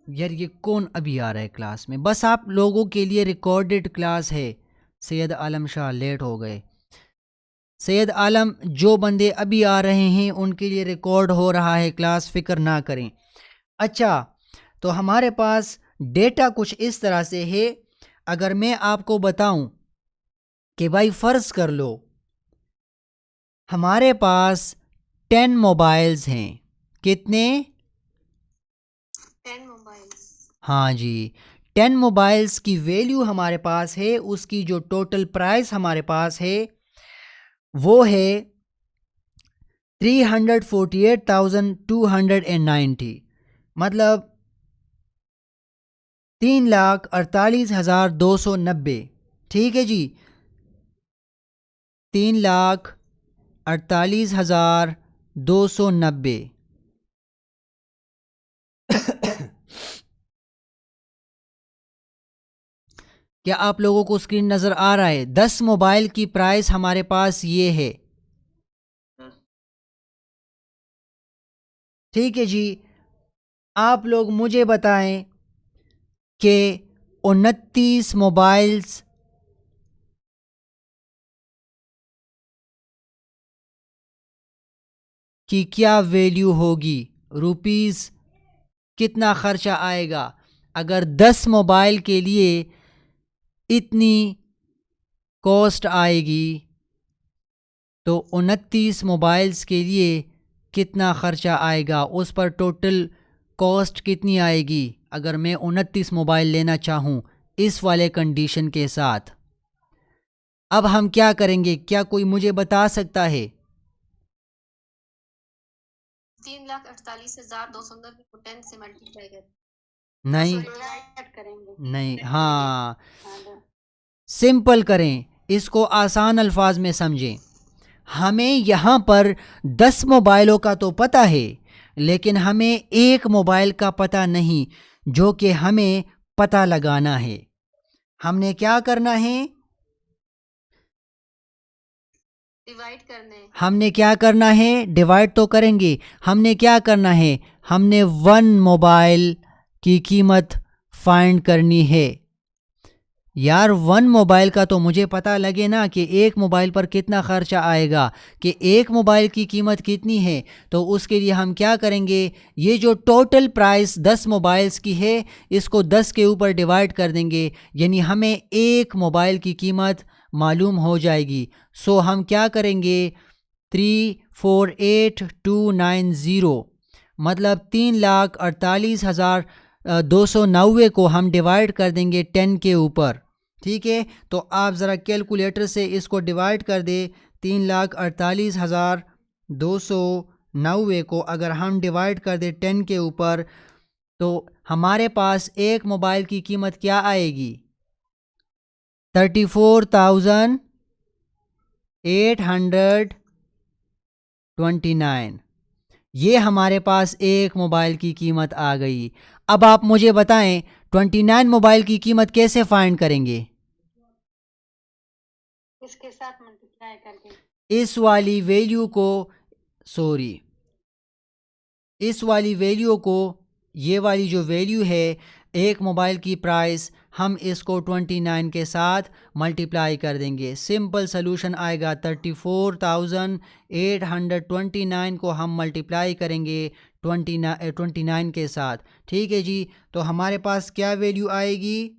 यार ये कौन अभी आ रहा है क्लास में? बस आप लोगों के लिए रिकॉर्डेड क्लास है। सैयद आलम शाह लेट हो गए। सैयद आलम, जो बंदे अभी आ रहे हैं उनके लिए रिकॉर्ड हो रहा है क्लास, फ़िक्र ना करें। अच्छा, तो हमारे पास डेटा कुछ इस तरह से है। अगर मैं आपको बताऊं कि भाई फ़र्ज़ कर लो हमारे पास 10 मोबाइल्स हैं। कितने? 10 मोबाइल्स। हाँ जी, 10 मोबाइल्स की वैल्यू हमारे पास है, उसकी जो टोटल प्राइस हमारे पास है वो है 348,290, मतलब 3,48,290। ठीक है जी, 3,48,290। क्या आप लोगों को स्क्रीन नज़र आ रहा है? 10 मोबाइल की प्राइस हमारे पास ये है। ठीक है जी, आप लोग मुझे बताएं कि 29 मोबाइल्स की क्या वैल्यू होगी, रुपीज़ कितना ख़र्चा आएगा। अगर 10 मोबाइल के लिए इतनी कॉस्ट आएगी तो 29 मोबाइल्स के लिए कितना ख़र्चा आएगा, उस पर टोटल कॉस्ट कितनी आएगी अगर मैं 29 मोबाइल लेना चाहूँ इस वाले कंडीशन के साथ। अब हम क्या करेंगे, क्या कोई मुझे बता सकता है? 3,48,290 को 10 से मल्टीप्लाई कर नहीं करेंगे। नहीं, हाँ सिंपल करें, इसको आसान अल्फाज में समझें। हमें यहाँ पर 10 मोबाइलों का तो पता है, लेकिन हमें एक मोबाइल का पता नहीं, जो कि हमें पता लगाना है। हमने क्या करना है? डिवाइड करने। हमने क्या करना है? डिवाइड तो करेंगे। हमने क्या करना है? हमने 1 मोबाइल की कीमत फाइंड करनी है। यार 1 मोबाइल का तो मुझे पता लगे ना कि एक मोबाइल पर कितना खर्चा आएगा, कि एक मोबाइल की कीमत कितनी है। तो उसके लिए हम क्या करेंगे, ये जो टोटल प्राइस 10 मोबाइल्स की है इसको 10 के ऊपर डिवाइड कर देंगे, यानी हमें एक मोबाइल की कीमत मालूम हो जाएगी। सो हम क्या करेंगे, 348,290 मतलब 3,48,290 को हम डिवाइड कर देंगे 10 के ऊपर। ठीक है, तो आप ज़रा कैलकुलेटर से इसको डिवाइड कर दे। 3,48,290 को अगर हम डिवाइड कर दे 10 के ऊपर तो हमारे पास एक मोबाइल की कीमत क्या आएगी? 34,829। ये हमारे पास एक मोबाइल की कीमत आ गई। अब आप मुझे बताएं 29 मोबाइल की कीमत कैसे फाइंड करेंगे? इसके साथ मल्टीप्लाई करके इस वाली वैल्यू को, सॉरी, इस वाली वैल्यू को, ये वाली जो वैल्यू है एक मोबाइल की प्राइस, हम इसको 29 के साथ मल्टीप्लाई कर देंगे। सिंपल सलूशन आएगा 34,829 को हम मल्टीप्लाई करेंगे 29 के साथ। ठीक है जी, तो हमारे पास क्या वैल्यू आएगी?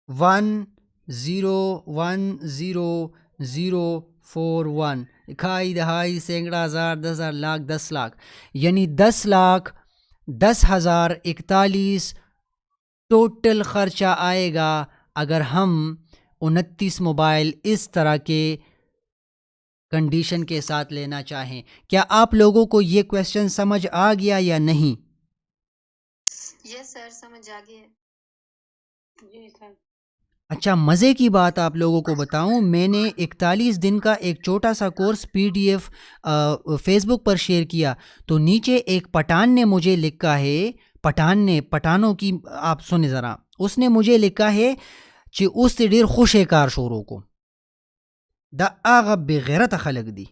1,0,1,0,041। इकाई, दहाई, सैकड़ा, हज़ार, 10,000, लाख, 10 लाख, यानी 10,10,10,041 टोटल ख़र्चा आएगा अगर हम 29 मोबाइल इस तरह के कंडीशन के साथ लेना चाहें। क्या आप लोगों को ये क्वेश्चन समझ आ गया या नहीं? यस सर, समझ आ गया। जी सर। अच्छा, मज़े की बात आप लोगों को बताऊं, मैंने 41 दिन का एक छोटा सा कोर्स पीडीएफ फेसबुक पर शेयर किया, तो नीचे एक पठान ने मुझे लिखा है, पठानों की आप सुने ज़रा, उसने मुझे लिखा है कि उस तिडीर खुश कार शोरों को द आग बेगैरत खलक दी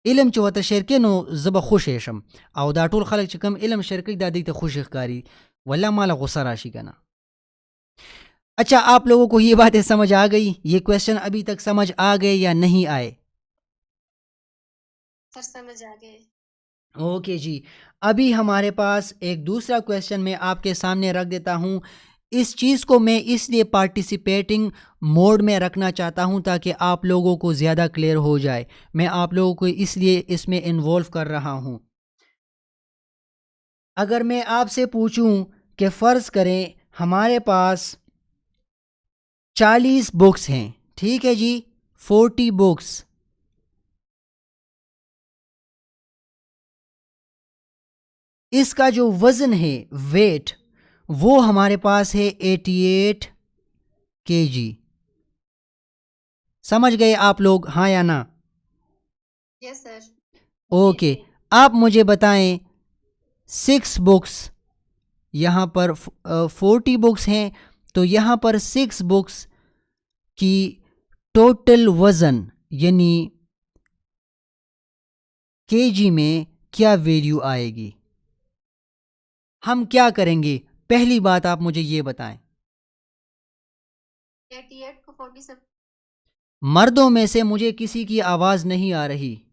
इलम च वत शरके नो जब खुश एशम और दा टोल खलक च कम इलम शरक दा दी खुश कारी वल्ला माला गुस्सा राशि का ना। अच्छा, आप लोगों को ये बातें समझ आ गई? ये क्वेश्चन अभी तक समझ आ गए या नहीं आए? सर समझ आ गए। ओके जी, अभी हमारे पास एक दूसरा क्वेश्चन मैं आपके सामने रख देता हूँ। इस चीज़ को मैं इसलिए पार्टिसिपेटिंग मोड में रखना चाहता हूँ ताकि आप लोगों को ज़्यादा क्लियर हो जाए। मैं आप लोगों को इसलिए इसमें इन्वॉल्व कर रहा हूँ। अगर मैं आपसे पूछूं कि फ़र्ज़ करें हमारे पास 40 बुक्स हैं, ठीक है जी, 40 बुक्स, इसका जो वज़न है, वेट, वो हमारे पास है 88 kg। समझ गए आप लोग, हाँ या ना? Yes sir. ओके, आप मुझे बताएं 6 बुक्स, यहाँ पर 40 बुक्स हैं, तो यहाँ पर 6 बुक्स की टोटल वज़न यानी केजी में क्या वैल्यू आएगी? हम क्या करेंगे? पहली बात आप मुझे ये बताएं। 88 को 47। मर्दों में से मुझे किसी की आवाज़ नहीं आ रही।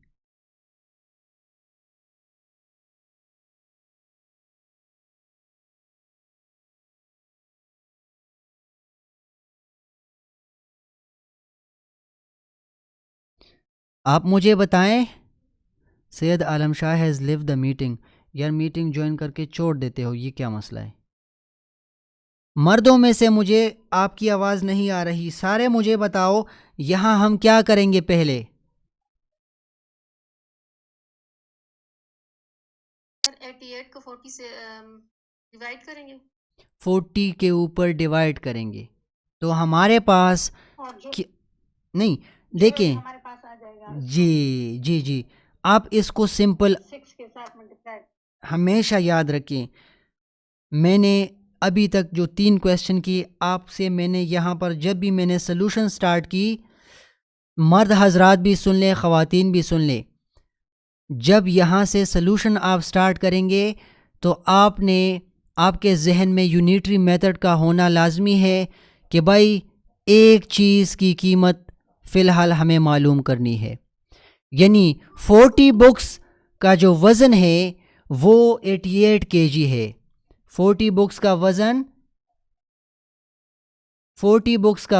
आप मुझे बताएं। Syed Alam Shah has leave the meeting. यार मीटिंग ज्वाइन करके छोड़ देते हो, ये क्या मसला है? मर्दों में से मुझे आपकी आवाज़ नहीं आ रही, सारे मुझे बताओ यहाँ हम क्या करेंगे? पहले सर 88 को 40 से डिवाइड करेंगे। 40 के ऊपर डिवाइड करेंगे तो हमारे पास नहीं, देखें, हमारे पास आ जाएगा जी जी जी, आप इसको सिंपल 6 के साथ मल्टीप्लाई हमेशा याद रखें। मैंने अभी तक जो 3 क्वेश्चन की आपसे मैंने यहाँ पर जब भी मैंने सोल्यूशन स्टार्ट की, मर्द हजरात भी सुन लें, ख़वातीन भी सुन लें, जब यहाँ से सोल्यूशन आप स्टार्ट करेंगे तो आपने आपके जहन में यूनिटरी मेथड का होना लाजमी है कि भाई एक चीज़ की कीमत फ़िलहाल हमें मालूम करनी है। यानी 40 बुक्स का जो वज़न है वो 88 kg है। 40 बुक्स का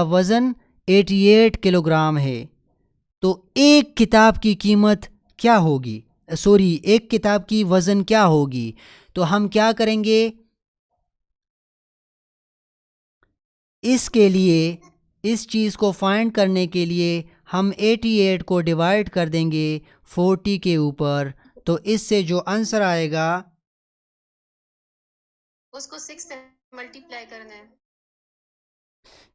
वज़न 88 किलोग्राम है। तो एक किताब की कीमत क्या होगी? एक किताब की वज़न क्या होगी? तो हम क्या करेंगे? इसके लिए, इस चीज़ को फाइंड करने के लिए हम 88 को डिवाइड कर देंगे 40 के ऊपर, तो इससे जो आंसर आएगा उसको 6 से मल्टीप्लाई करना है।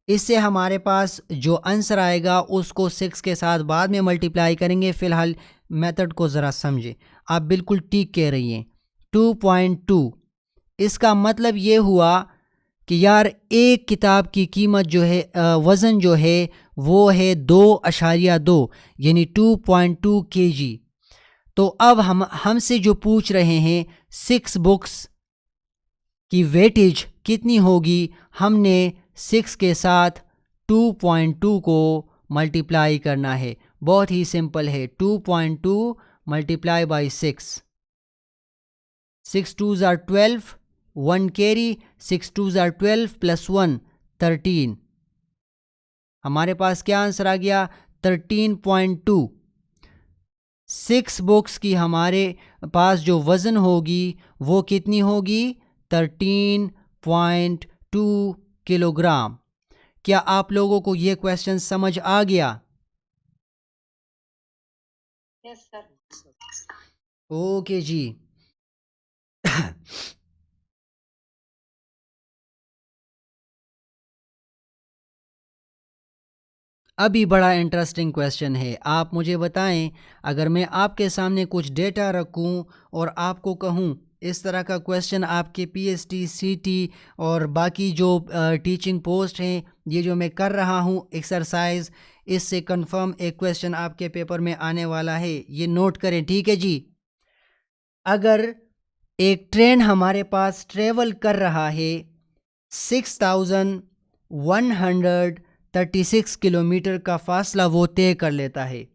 इससे हमारे पास जो आंसर आएगा उसको 6 के साथ बाद में मल्टीप्लाई करेंगे। फ़िलहाल मेथड को ज़रा समझें। आप बिल्कुल ठीक कह रही हैं। 2.2, इसका मतलब ये हुआ कि यार एक किताब की कीमत जो है, वज़न जो है वो है 2.2 यानी 2.2 kg। तो अब हमसे जो पूछ रहे हैं 6 बुक्स की वेटेज कितनी होगी, हमने 6 के साथ 2.2 को मल्टीप्लाई करना है। बहुत ही सिंपल है, 2.2 multiply by 6, 6 2s are 12, 1 carry, 6 2s are 12 plus 1 13। हमारे पास क्या आंसर आ गया? 13.2। 6 बुक्स की हमारे पास जो वज़न होगी वो कितनी होगी? 13.2 किलोग्राम। क्या आप लोगों को ये क्वेश्चन समझ आ गया? Yes sir. ओके जी। अभी बड़ा इंटरेस्टिंग क्वेश्चन है। आप मुझे बताएं, अगर मैं आपके सामने कुछ डेटा रखूं और आपको कहूं इस तरह का क्वेश्चन आपके पीएचडी, सीटी और बाकी जो टीचिंग पोस्ट हैं, ये जो मैं कर रहा हूं एक्सरसाइज, इससे कंफर्म एक क्वेश्चन आपके पेपर में आने वाला है, ये नोट करें, ठीक है जी। अगर एक ट्रेन हमारे पास ट्रेवल कर रहा है 6136 किलोमीटर का फासला वो तय कर लेता है,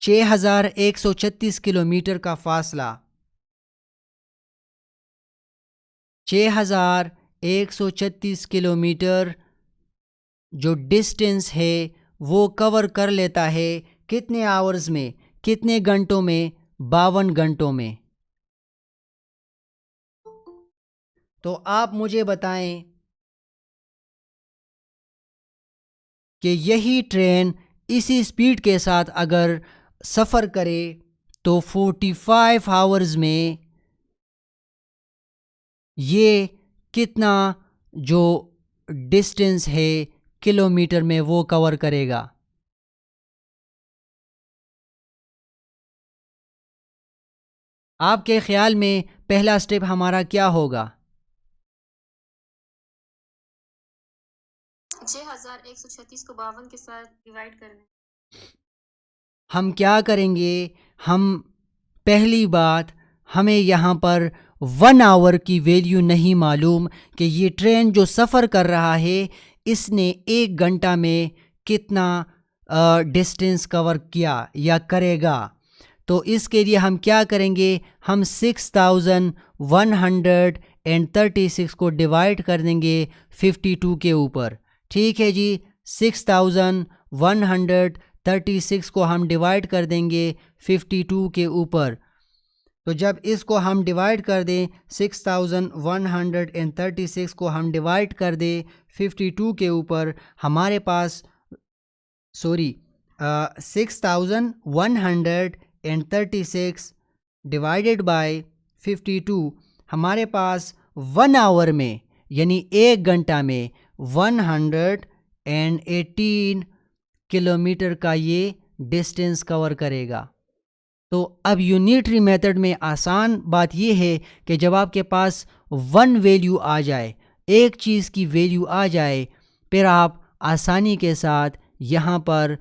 6136 किलोमीटर का फासला, 6136 किलोमीटर जो डिस्टेंस है वो कवर कर लेता है कितने आवर्स में, कितने घंटों में? 52 घंटों में। तो आप मुझे बताएं कि यही ट्रेन इसी स्पीड के साथ अगर सफ़र करे तो 45 आवर्स में ये कितना जो डिस्टेंस है किलोमीटर में वो कवर करेगा? आपके ख्याल में पहला स्टेप हमारा क्या होगा? 6136 को 52 के साथ डिवाइड करना। हम क्या करेंगे? हम पहली बात, हमें यहाँ पर 1 आवर की वैल्यू नहीं मालूम कि ये ट्रेन जो सफ़र कर रहा है इसने 1 घंटा में कितना डिस्टेंस कवर किया या करेगा। तो इसके लिए हम क्या करेंगे? हम 6136 को डिवाइड कर देंगे 52 के ऊपर, ठीक है जी। 6136 को हम डिवाइड कर देंगे 52 के ऊपर। तो जब इसको हम डिवाइड कर दें, 6136 को हम डिवाइड कर दें 52 के ऊपर, हमारे पास 6136 डिवाइडेड बाय 52, हमारे पास 1 आवर में यानी 1 घंटा में 118 किलोमीटर का ये डिस्टेंस कवर करेगा। तो अब यूनिटरी मेथड में आसान बात यह है कि जब आपके पास 1 वैल्यू आ जाए, एक चीज़ की वैल्यू आ जाए, फिर आप आसानी के साथ यहाँ पर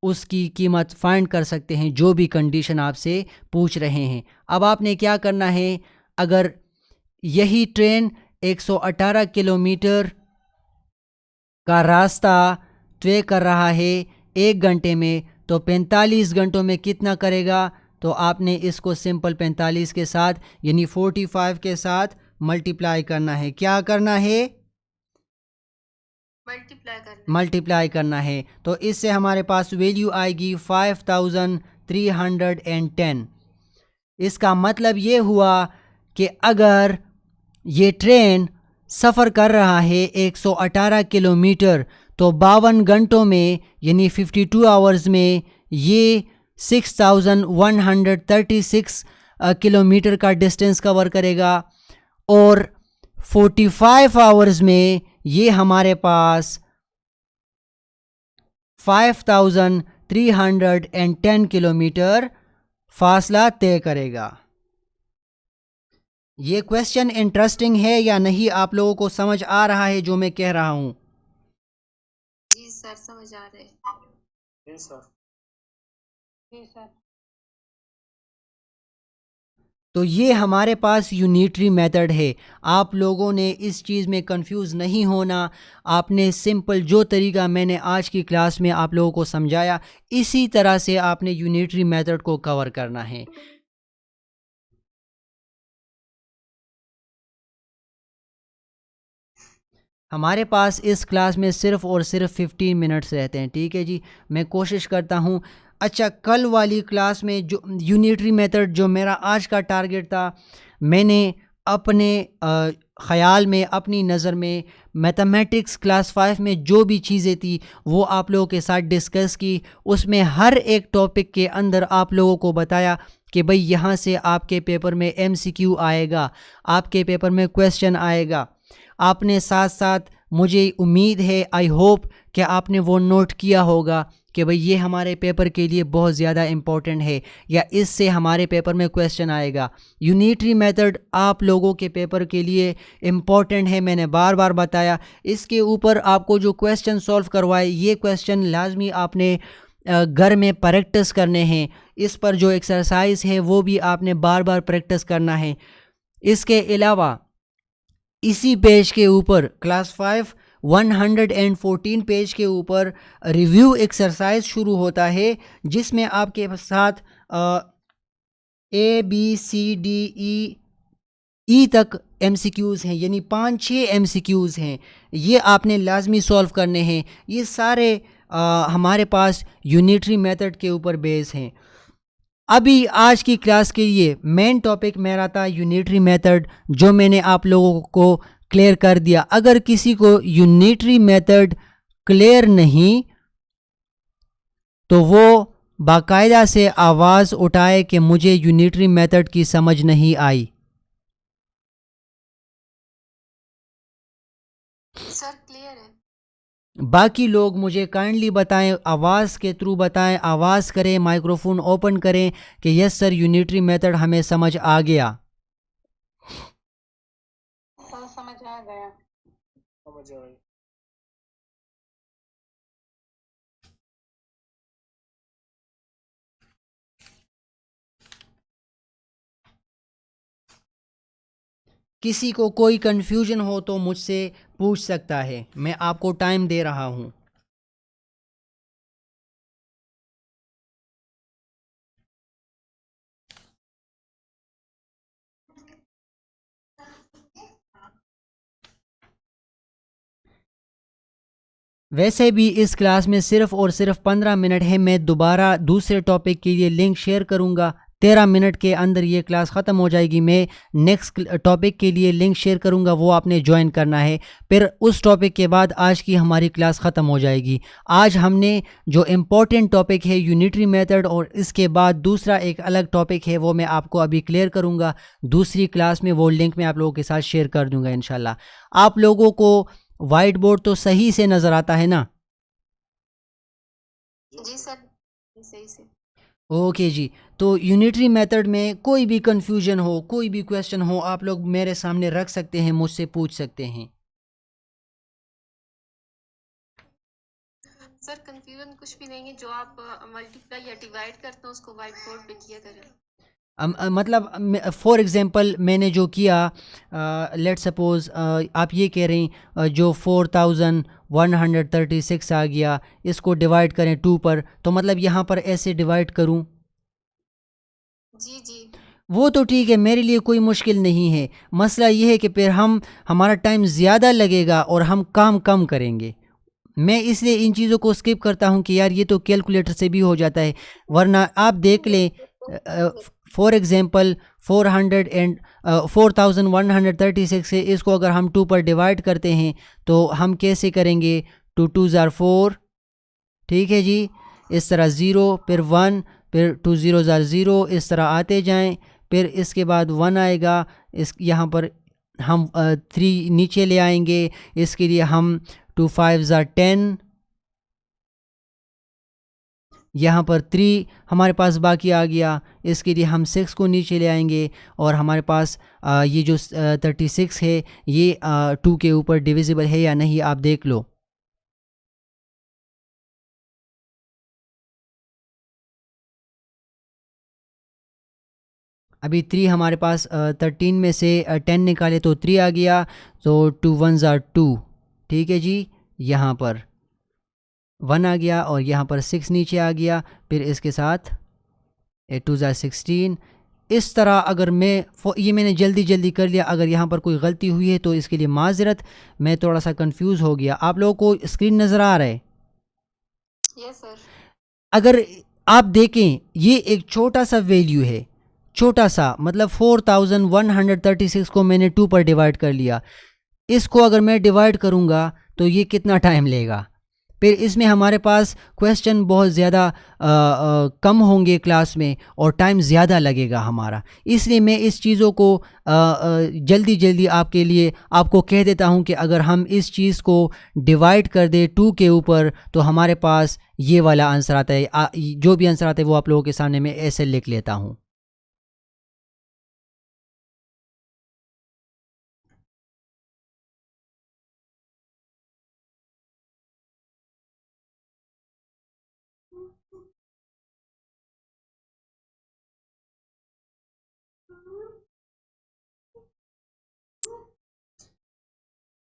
उसकी कीमत फाइंड कर सकते हैं जो भी कंडीशन आपसे पूछ रहे हैं। अब आपने क्या करना है, अगर यही ट्रेन 118 किलोमीटर का रास्ता तय कर रहा है 1 घंटे में, तो 45 घंटों में कितना करेगा? तो आपने इसको सिंपल 45 के साथ यानी 45 के साथ मल्टीप्लाई करना है। क्या करना है? मल्टीप्लाई करना है। तो इससे हमारे पास वैल्यू आएगी 5310। इसका मतलब ये हुआ कि अगर ये ट्रेन सफ़र कर रहा है 118 किलोमीटर, तो 52 घंटों में यानी 52 आवर्स में ये 6136 किलोमीटर का डिस्टेंस कवर करेगा, और 45 आवर्स में ये हमारे पास 5310 किलोमीटर फासला तय करेगा। ये क्वेश्चन इंटरेस्टिंग है या नहीं? आप लोगों को समझ आ रहा है जो मैं कह रहा हूँ? जी सर, समझ आ रहे हैं। जी सर। जी सर। तो ये हमारे पास यूनिटरी मेथड है। आप लोगों ने इस चीज़ में कंफ्यूज नहीं होना। आपने सिंपल जो तरीका मैंने आज की क्लास में आप लोगों को समझाया, इसी तरह से आपने यूनिटरी मेथड को कवर करना है। हमारे पास इस क्लास में सिर्फ़ और सिर्फ 15 मिनट्स रहते हैं, ठीक है जी। मैं कोशिश करता हूँ। अच्छा, कल वाली क्लास में जो यूनिटरी मेथड जो मेरा आज का टारगेट था, मैंने अपने ख़याल में, अपनी नज़र में मैथमेटिक्स क्लास 5 में जो भी चीज़ें थी वो आप लोगों के साथ डिस्कस की। उसमें हर एक टॉपिक के अंदर आप लोगों को बताया कि भाई यहाँ से आपके पेपर में MCQ आएगा, आपके पेपर में क्वेश्चन आएगा। आपने साथ साथ, मुझे उम्मीद है, आई होप कि आपने वो नोट किया होगा कि भाई ये हमारे पेपर के लिए बहुत ज़्यादा इम्पोर्टेंट है, या इससे हमारे पेपर में क्वेश्चन आएगा। यूनिटरी मेथड आप लोगों के पेपर के लिए इम्पोर्टेंट है, मैंने बार बार बताया। इसके ऊपर आपको जो क्वेश्चन सॉल्व करवाए, ये क्वेश्चन लाजमी आपने घर में प्रैक्टिस करने हैं। इस पर जो एक्सरसाइज है वो भी आपने बार बार प्रैक्टिस करना है। इसके अलावा इसी पेज के ऊपर क्लास 5 114 पेज के ऊपर रिव्यू एक्सरसाइज शुरू होता है, जिसमें आपके साथ ABCDE तक MCQs हैं, यानी 5-6 MCQs हैं। ये आपने लाजमी सॉल्व करने हैं। ये सारे हमारे पास यूनिटरी मेथड के ऊपर बेस हैं। अभी आज की क्लास के लिए मेन टॉपिक मेरा था यूनिटरी मेथड, जो मैंने आप लोगों को क्लियर कर दिया। अगर किसी को यूनिटरी मेथड क्लियर नहीं तो वो बाकायदा से आवाज़ उठाए कि मुझे यूनिटरी मेथड की समझ नहीं आई। सर क्लियर है। बाकी लोग मुझे काइंडली बताएं, आवाज़ के थ्रू बताएं, आवाज़ करें, माइक्रोफोन ओपन करें कि यस सर यूनिटरी मेथड हमें समझ आ गया। समझ आ गया। समझ आ गया। किसी को कोई कन्फ्यूजन हो तो मुझसे पूछ सकता है, मैं आपको टाइम दे रहा हूँ। वैसे भी इस क्लास में सिर्फ़ और सिर्फ 15 मिनट है। मैं दोबारा दूसरे टॉपिक के लिए लिंक शेयर करूँगा। 13 मिनट के अंदर ये क्लास ख़त्म हो जाएगी। मैं नेक्स्ट टॉपिक के लिए लिंक शेयर करूँगा, वो आपने ज्वाइन करना है। फिर उस टॉपिक के बाद आज की हमारी क्लास ख़त्म हो जाएगी। आज हमने जो इम्पोर्टेंट टॉपिक है यूनिटरी मेथड, और इसके बाद दूसरा एक अलग टॉपिक है, वो मैं आपको अभी क्लियर करूँगा दूसरी क्लास में। वो लिंक मैं आप लोगों के साथ शेयर कर दूँगा इंशाल्लाह। आप लोगों को वाइट बोर्ड तो सही से नज़र आता है ना? जी सर, सही से। ओके जी। तो यूनिटरी मेथड में कोई भी कंफ्यूजन हो, कोई भी क्वेश्चन हो, आप लोग मेरे सामने रख सकते हैं, मुझसे पूछ सकते हैं। सर कंफ्यूजन कुछ भी नहीं है, जो आप मल्टीप्लाई या डिवाइड करते हो उसको व्हाइट बोर्ड पे किया करें। मतलब फॉर एग्ज़ाम्पल मैंने जो किया, लेट सपोज़ आप ये कह रही जो 4136 आ गया, इसको डिवाइड करें 2 पर, तो मतलब यहाँ पर ऐसे डिवाइड करूँ? जी जी। वो तो ठीक है, मेरे लिए कोई मुश्किल नहीं है। मसला ये है कि फिर हमारा टाइम ज़्यादा लगेगा और हम काम कम करेंगे। मैं इसलिए इन चीज़ों को स्किप करता हूँ कि यार ये तो कैलकुलेटर से भी हो जाता है। वरना आप देख लें, फॉर एग्ज़ाम्पल 4136 है, इसको अगर हम 2 पर डिवाइड करते हैं तो हम कैसे करेंगे? 2 2 ज़ार 4, ठीक है जी। इस तरह 0, फिर 1, फिर 2 0 ज़ार 0, इस तरह आते जाएं। फिर इसके बाद 1 आएगा, इस यहाँ पर हम 3 नीचे ले आएंगे। इसके लिए हम 2 5 ज़ार 10, यहाँ पर 3 हमारे पास बाकी आ गया। इसके लिए हम 6 को नीचे ले आएंगे, और हमारे पास ये जो 36 है, ये 2 के ऊपर डिविजिबल है या नहीं, आप देख लो। अभी 3 हमारे पास 13 में से 10 निकाले तो 3 आ गया, तो 2 1 ज़ार 2, ठीक है जी। यहाँ पर 1 आ गया और यहाँ पर 6 नीचे आ गया, फिर इसके साथ 8 2 ज़ार 16। इस तरह अगर ये मैंने जल्दी कर लिया, अगर यहाँ पर कोई गलती हुई है तो इसके लिए माजरत, मैं थोड़ा सा कंफ्यूज हो गया। आप लोगों को स्क्रीन नज़र आ रहा है? Yes sir. अगर आप देखें, ये एक छोटा सा वैल्यू है, छोटा सा, मतलब 4136 को मैंने 2 पर डिवाइड कर लिया। इसको अगर मैं डिवाइड करूँगा तो ये कितना टाइम लेगा। फिर इसमें हमारे पास क्वेश्चन बहुत ज़्यादा कम होंगे क्लास में और टाइम ज़्यादा लगेगा हमारा। इसलिए मैं इस चीज़ों को जल्दी जल्दी आपके लिए आपको कह देता हूं कि अगर हम इस चीज़ को डिवाइड कर दें 2 के ऊपर तो हमारे पास ये वाला आंसर आता है। जो भी आंसर आता है वो आप लोगों के सामने मैं ऐसे लिख लेता हूँ।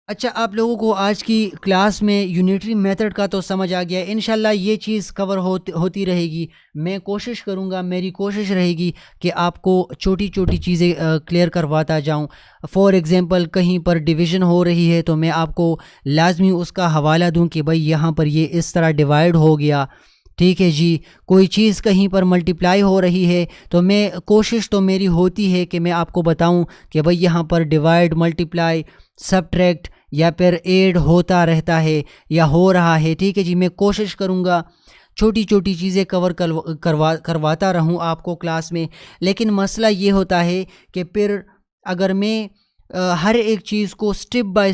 अच्छा, आप लोगों को आज की क्लास में यूनिटरी मेथड का तो समझ आ गया। इंशाल्लाह ये चीज़ कवर होती रहेगी। मैं कोशिश करूँगा, मेरी कोशिश रहेगी कि आपको छोटी छोटी चीज़ें क्लियर करवाता जाऊँ। फॉर एग्ज़ाम्पल कहीं पर डिवीज़न हो रही है तो मैं आपको लाजमी उसका हवाला दूँ कि भाई यहाँ पर ये इस तरह डिवाइड हो गया, ठीक है जी। कोई चीज़ कहीं पर मल्टीप्लाई हो रही है तो मैं कोशिश तो मेरी होती है कि मैं आपको बताऊं कि भाई यहाँ पर डिवाइड, मल्टीप्लाई, सब्ट्रैक्ट या फिर ऐड होता रहता है या हो रहा है, ठीक है जी। मैं कोशिश करूँगा छोटी छोटी चीज़ें कवर करवाता रहूँ आपको क्लास में। लेकिन मसला ये होता है कि फिर अगर मैं हर एक चीज़ को स्टेप बाय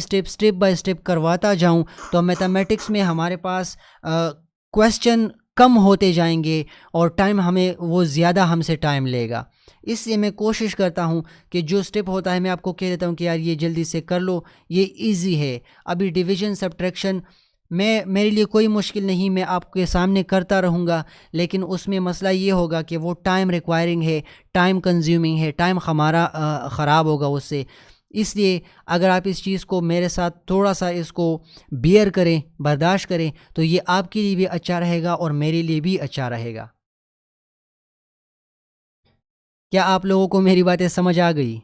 स्टेप करवाता जाऊं तो मैथमेटिक्स में हमारे पास क्वेश्चन कम होते जाएंगे और टाइम हमें वो ज़्यादा हमसे टाइम लेगा। इसलिए मैं कोशिश करता हूँ कि जो स्टेप होता है मैं आपको कह देता हूँ कि यार ये जल्दी से कर लो, ये इजी है। अभी डिवीज़न, सब्ट्रैक्शन मेरे लिए कोई मुश्किल नहीं, मैं आपके सामने करता रहूँगा। लेकिन उसमें मसला ये होगा कि वो टाइम रिक्वायरिंग है, टाइम कंज्यूमिंग है, टाइम हमारा ख़राब होगा उससे। इसलिए अगर आप इस चीज़ को मेरे साथ थोड़ा सा इसको बियर करें, बर्दाश्त करें, तो ये आपके लिए भी अच्छा रहेगा और मेरे लिए भी अच्छा रहेगा। क्या आप लोगों को मेरी बातें समझ आ गई?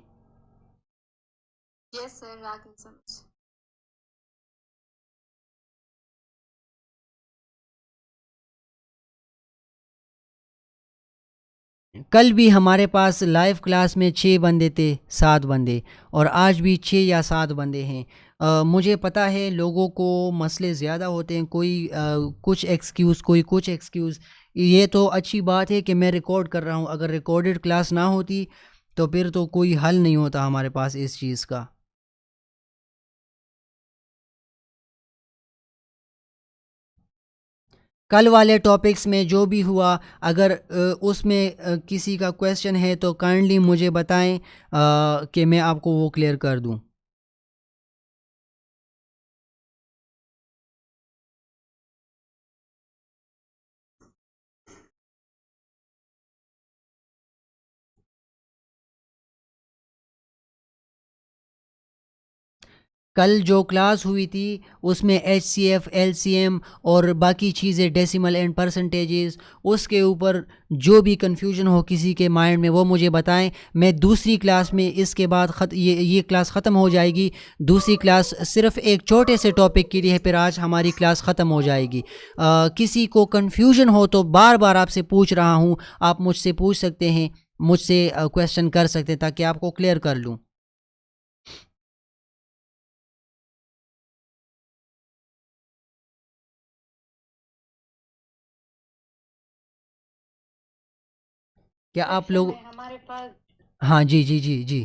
यस सर, आ गई समझ। कल भी हमारे पास लाइव क्लास में 6 बंदे थे, 7 बंदे, और आज भी 6 या 7 बंदे हैं। मुझे पता है लोगों को मसले ज़्यादा होते हैं, कोई कुछ एक्सक्यूज़, कोई कुछ एक्सक्यूज़। ये तो अच्छी बात है कि मैं रिकॉर्ड कर रहा हूँ। अगर रिकॉर्डेड क्लास ना होती तो फिर तो कोई हल नहीं होता हमारे पास इस चीज़ का। कल वाले टॉपिक्स में जो भी हुआ, अगर उसमें किसी का क्वेश्चन है तो काइंडली मुझे बताएं कि मैं आपको वो क्लियर कर दूं। कल जो क्लास हुई थी उसमें HCF, LCM और बाकी चीज़ें, डेसिमल एंड परसेंटेजेस, उसके ऊपर जो भी कंफ्यूजन हो किसी के माइंड में वो मुझे बताएं। मैं दूसरी क्लास में इसके बाद ये क्लास ख़त्म हो जाएगी। दूसरी क्लास सिर्फ एक छोटे से टॉपिक के लिए है, फिर आज हमारी क्लास ख़त्म हो जाएगी। किसी को कंफ्यूजन हो तो बार बार आपसे पूछ रहा हूँ, आप मुझसे पूछ सकते हैं, मुझसे क्वेश्चन कर सकते हैं ताकि आपको क्लियर कर लूँ। क्या आप लोग हमारे पास हाँ जी जी जी जी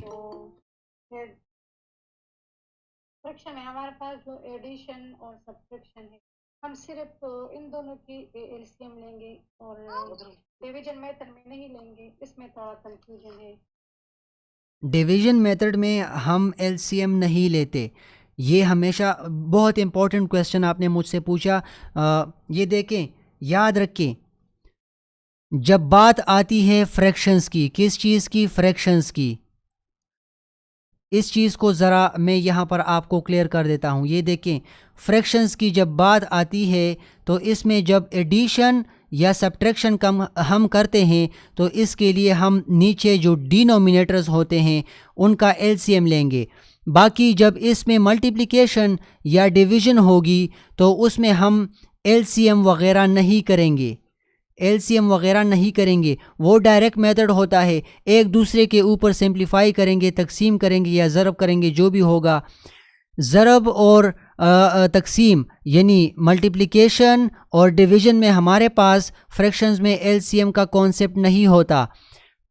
फ्रैक्शन है हमारे पास, जो एडिशन और सब्ट्रैक्शन है, हम सिर्फ इन दोनों की एलसीएम लेंगे और डिवीजन मेथड में नहीं लेंगे। इसमें थोड़ा कंफ्यूजन है। डिवीजन मेथड में हम एलसीएम नहीं लेते। ये हमेशा बहुत इंपॉर्टेंट क्वेश्चन आपने मुझसे पूछा। ये देखें, याद रखें, जब बात आती है फ्रैक्शंस की, किस चीज़ की? फ्रैक्शंस की। इस चीज़ को ज़रा मैं यहाँ पर आपको क्लियर कर देता हूँ। ये देखें, फ्रैक्शंस की जब बात आती है तो इसमें जब एडिशन या सब्ट्रैक्शन हम करते हैं तो इसके लिए हम नीचे जो डिनोमिनेटर्स होते हैं उनका एलसीएम लेंगे। बाकी जब इसमें मल्टीप्लिकेशन या डिवीज़न होगी तो उसमें हम एलसीएम वगैरह नहीं करेंगे, एलसीएम वगैरह नहीं करेंगे, वो डायरेक्ट मेथड होता है। एक दूसरे के ऊपर सिंप्लीफाई करेंगे, तकसीम करेंगे या ज़रब करेंगे, जो भी होगा। ज़रब और तकसीम यानी मल्टीप्लिकेशन और डिवीज़न में हमारे पास फ्रैक्शंस में एलसीएम का कॉन्सेप्ट नहीं होता।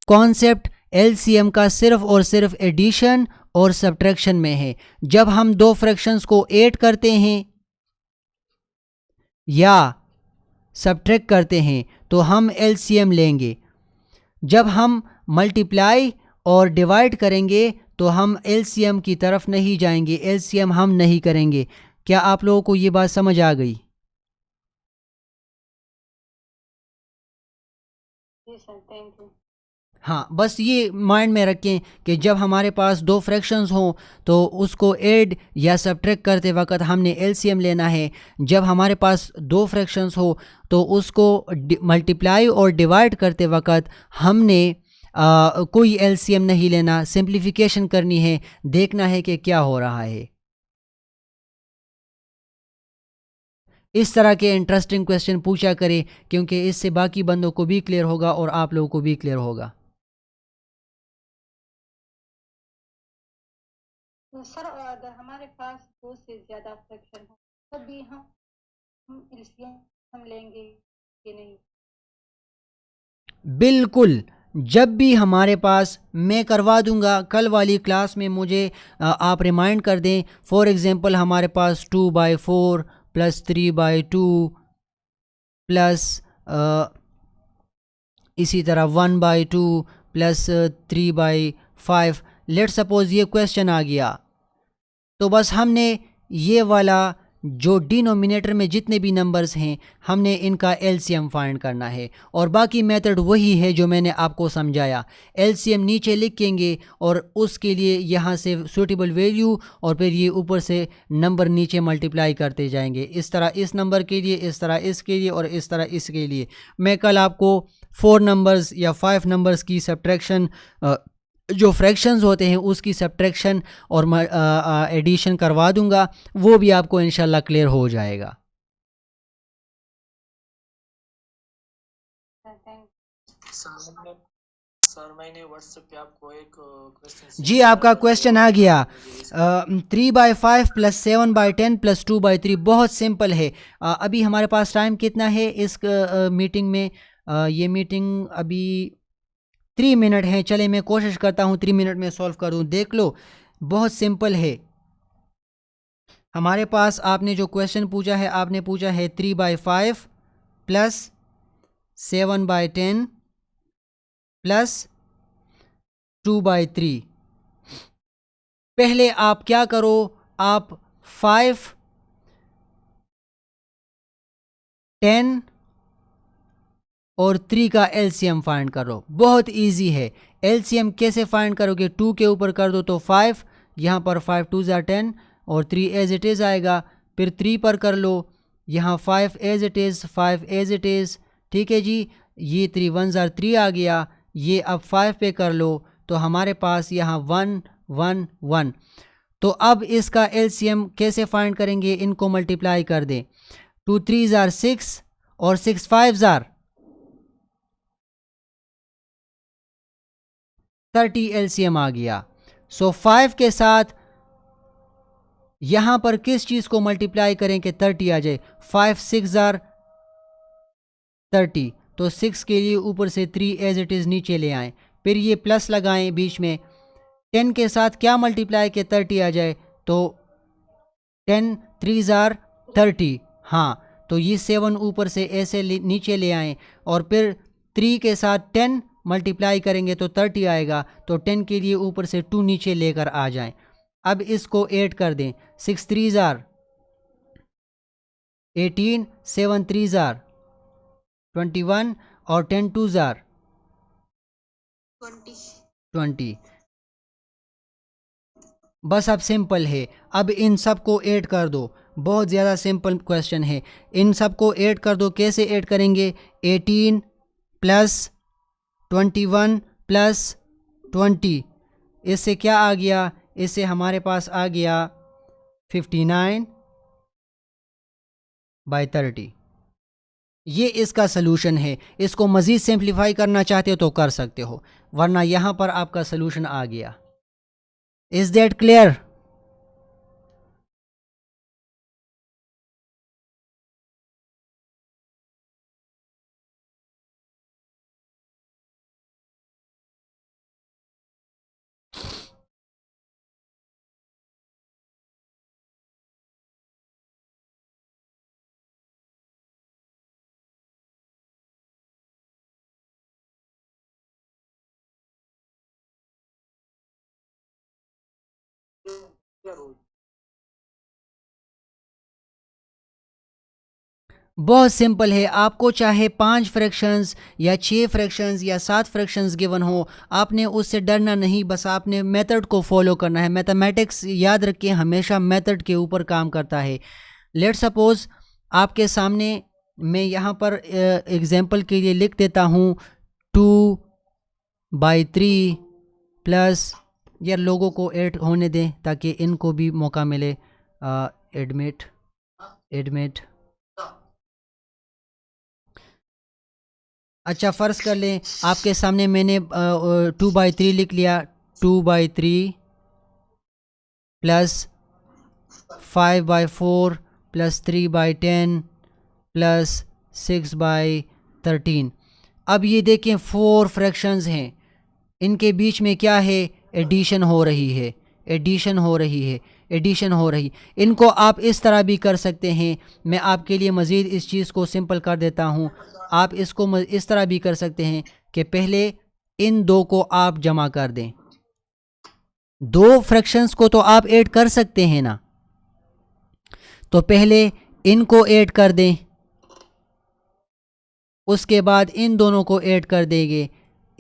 कॉन्सेप्ट एलसीएम का सिर्फ और सिर्फ एडिशन और सब्ट्रैक्शन में है। जब हम दो फ्रैक्शंस को ऐड करते हैं या सब्ट्रैक्ट करते हैं तो हम एलसीएम लेंगे। जब हम मल्टीप्लाई और डिवाइड करेंगे तो हम एलसीएम की तरफ नहीं जाएंगे, एलसीएम हम नहीं करेंगे। क्या आप लोगों को ये बात समझ आ गई? जी सर, थैंक यू। हाँ, बस ये माइंड में रखें कि जब हमारे पास दो फ्रैक्शंस हों तो उसको ऐड या सब्ट्रैक्ट करते वक्त हमने एलसीएम लेना है। जब हमारे पास दो फ्रैक्शंस हो तो उसको मल्टीप्लाई और डिवाइड करते वक्त हमने कोई एलसीएम नहीं लेना, सिंप्लीफिकेशन करनी है, देखना है कि क्या हो रहा है। इस तरह के इंटरेस्टिंग क्वेश्चन पूछा करें, क्योंकि इससे बाकी बंदों को भी क्लियर होगा और आप लोगों को भी क्लियर होगा। तो सर, अगर हमारे पास दो से ज़्यादा फ्रैक्शन हो तब भी हम एलसीएम लेंगे कि नहीं? बिल्कुल, जब भी हमारे पास, मैं करवा दूंगा कल वाली क्लास में, मुझे आप रिमाइंड कर दें। फॉर एग्ज़ाम्पल हमारे पास 2/4 प्लस 3/2 प्लस इसी तरह 1/2 प्लस 3/5, लेट सपोज ये क्वेश्चन आ गया, तो बस हमने ये वाला जो डिनोमिनेटर में जितने भी नंबर्स हैं हमने इनका एलसीएम फाइंड करना है। और बाकी मेथड वही है जो मैंने आपको समझाया। एलसीएम नीचे लिखेंगे और उसके लिए यहाँ से सूटेबल वैल्यू और फिर ये ऊपर से नंबर नीचे मल्टीप्लाई करते जाएंगे। इस तरह इस नंबर के लिए, इस तरह इसके लिए और इस तरह इसके लिए। मैं कल आपको 4 नंबर्स या 5 नंबर्स की सब्ट्रैक्शन, जो फ्रैक्शंस होते हैं उसकी सब्ट्रैक्शन और एडिशन करवा दूंगा, वो भी आपको इंशाल्लाह क्लियर हो जाएगा। सर मैंने व्हाट्सएप पे आपको एक क्वेश्चन जी, आपका क्वेश्चन आ गया। 3/5 प्लस 7/10 प्लस 2/3 बहुत सिंपल है। अभी हमारे पास टाइम कितना है इस मीटिंग में? ये मीटिंग अभी 3 मिनट है। चले मैं कोशिश करता हूँ 3 मिनट में सॉल्व करूँ। देख लो, बहुत सिंपल है। हमारे पास आपने जो क्वेश्चन पूछा है, आपने पूछा है 3/5 प्लस 7/10 प्लस 2/3। पहले आप क्या करो, आप 5, 10 और 3 का एलसीएम फाइंड करो। बहुत इजी है। एलसीएम कैसे फाइंड करोगे? 2 के ऊपर कर दो तो 5, यहाँ पर 5 2 ज़ा 10 और 3 एज इट इज़ आएगा। फिर 3 पर कर लो, यहाँ 5 as it is, 5 as it is. ठीक है जी, ये 3 1 ज़ा 3 आ गया। ये अब 5 पे कर लो तो हमारे पास यहाँ 1 1 1। तो अब इसका एलसीएम कैसे फाइंड करेंगे? इनको मल्टीप्लाई कर दें। 2 3 ज़ा 6 और 6 5 ज़ा 30 एलसीएम आ गया। सो 5 के साथ यहाँ पर किस चीज़ को मल्टीप्लाई करें कि 30 आ जाए? 5 6 ज़ा 30, तो 6 के लिए ऊपर से 3 एज इट इज़ नीचे ले आएँ। फिर ये प्लस लगाएं बीच में। 10 के साथ क्या मल्टीप्लाई के 30 आ जाए? तो 10 3 ज़ा 30। हाँ, तो ये 7 ऊपर से ऐसे नीचे ले आएँ और फिर 3 के साथ 10 मल्टीप्लाई करेंगे तो 30 आएगा। तो 10 के लिए ऊपर से 2 नीचे लेकर आ जाएं। अब इसको ऐड कर दें। 6 3 ज़ा 18, 7 3 ज़ा 21 और 10 2 ज़ा 20। बस अब सिंपल है। अब इन सब को ऐड कर दो। बहुत ज़्यादा सिंपल क्वेश्चन है। इन सब को ऐड कर दो। कैसे ऐड करेंगे? 18 प्लस 21 प्लस 20, इससे क्या आ गया? इससे हमारे पास आ गया 59/30। ये इसका सलूशन है। इसको मज़ीद सिंप्लीफाई करना चाहते हो तो कर सकते हो, वरना यहाँ पर आपका सलूशन आ गया। Is that clear? क्या रूल? बहुत सिंपल है। आपको चाहे 5 फ्रैक्शंस या 6 फ्रैक्शंस या 7 फ्रैक्शंस गिवन हो, आपने उससे डरना नहीं, बस आपने मेथड को फॉलो करना है। मैथमेटिक्स याद रखिए हमेशा मेथड के ऊपर काम करता है। लेट सपोज़ आपके सामने मैं यहाँ पर एग्जांपल के लिए लिख देता हूँ 2/3 प्लस, यार लोगों को ऐड होने दें ताकि इनको भी मौका मिले एडमिट। अच्छा फ़र्ज़ कर लें आपके सामने मैंने 2/3 लिख लिया। 2/3 प्लस 5/4 प्लस 3/10 प्लस 6/13। अब ये देखें 4 फ्रैक्शंस हैं, इनके बीच में क्या है? एडिशन हो रही है, एडिशन हो रही है, एडिशन हो रही। इनको आप इस तरह भी कर सकते हैं। मैं आपके लिए मज़ीद इस चीज़ को सिंपल कर देता हूँ। आप इसको इस तरह भी कर सकते हैं कि पहले इन दो को आप जमा कर दें। 2 फ्रैक्शंस को तो आप ऐड कर सकते हैं ना, तो पहले इनको ऐड कर दें, उसके बाद इन दोनों को ऐड कर देंगे।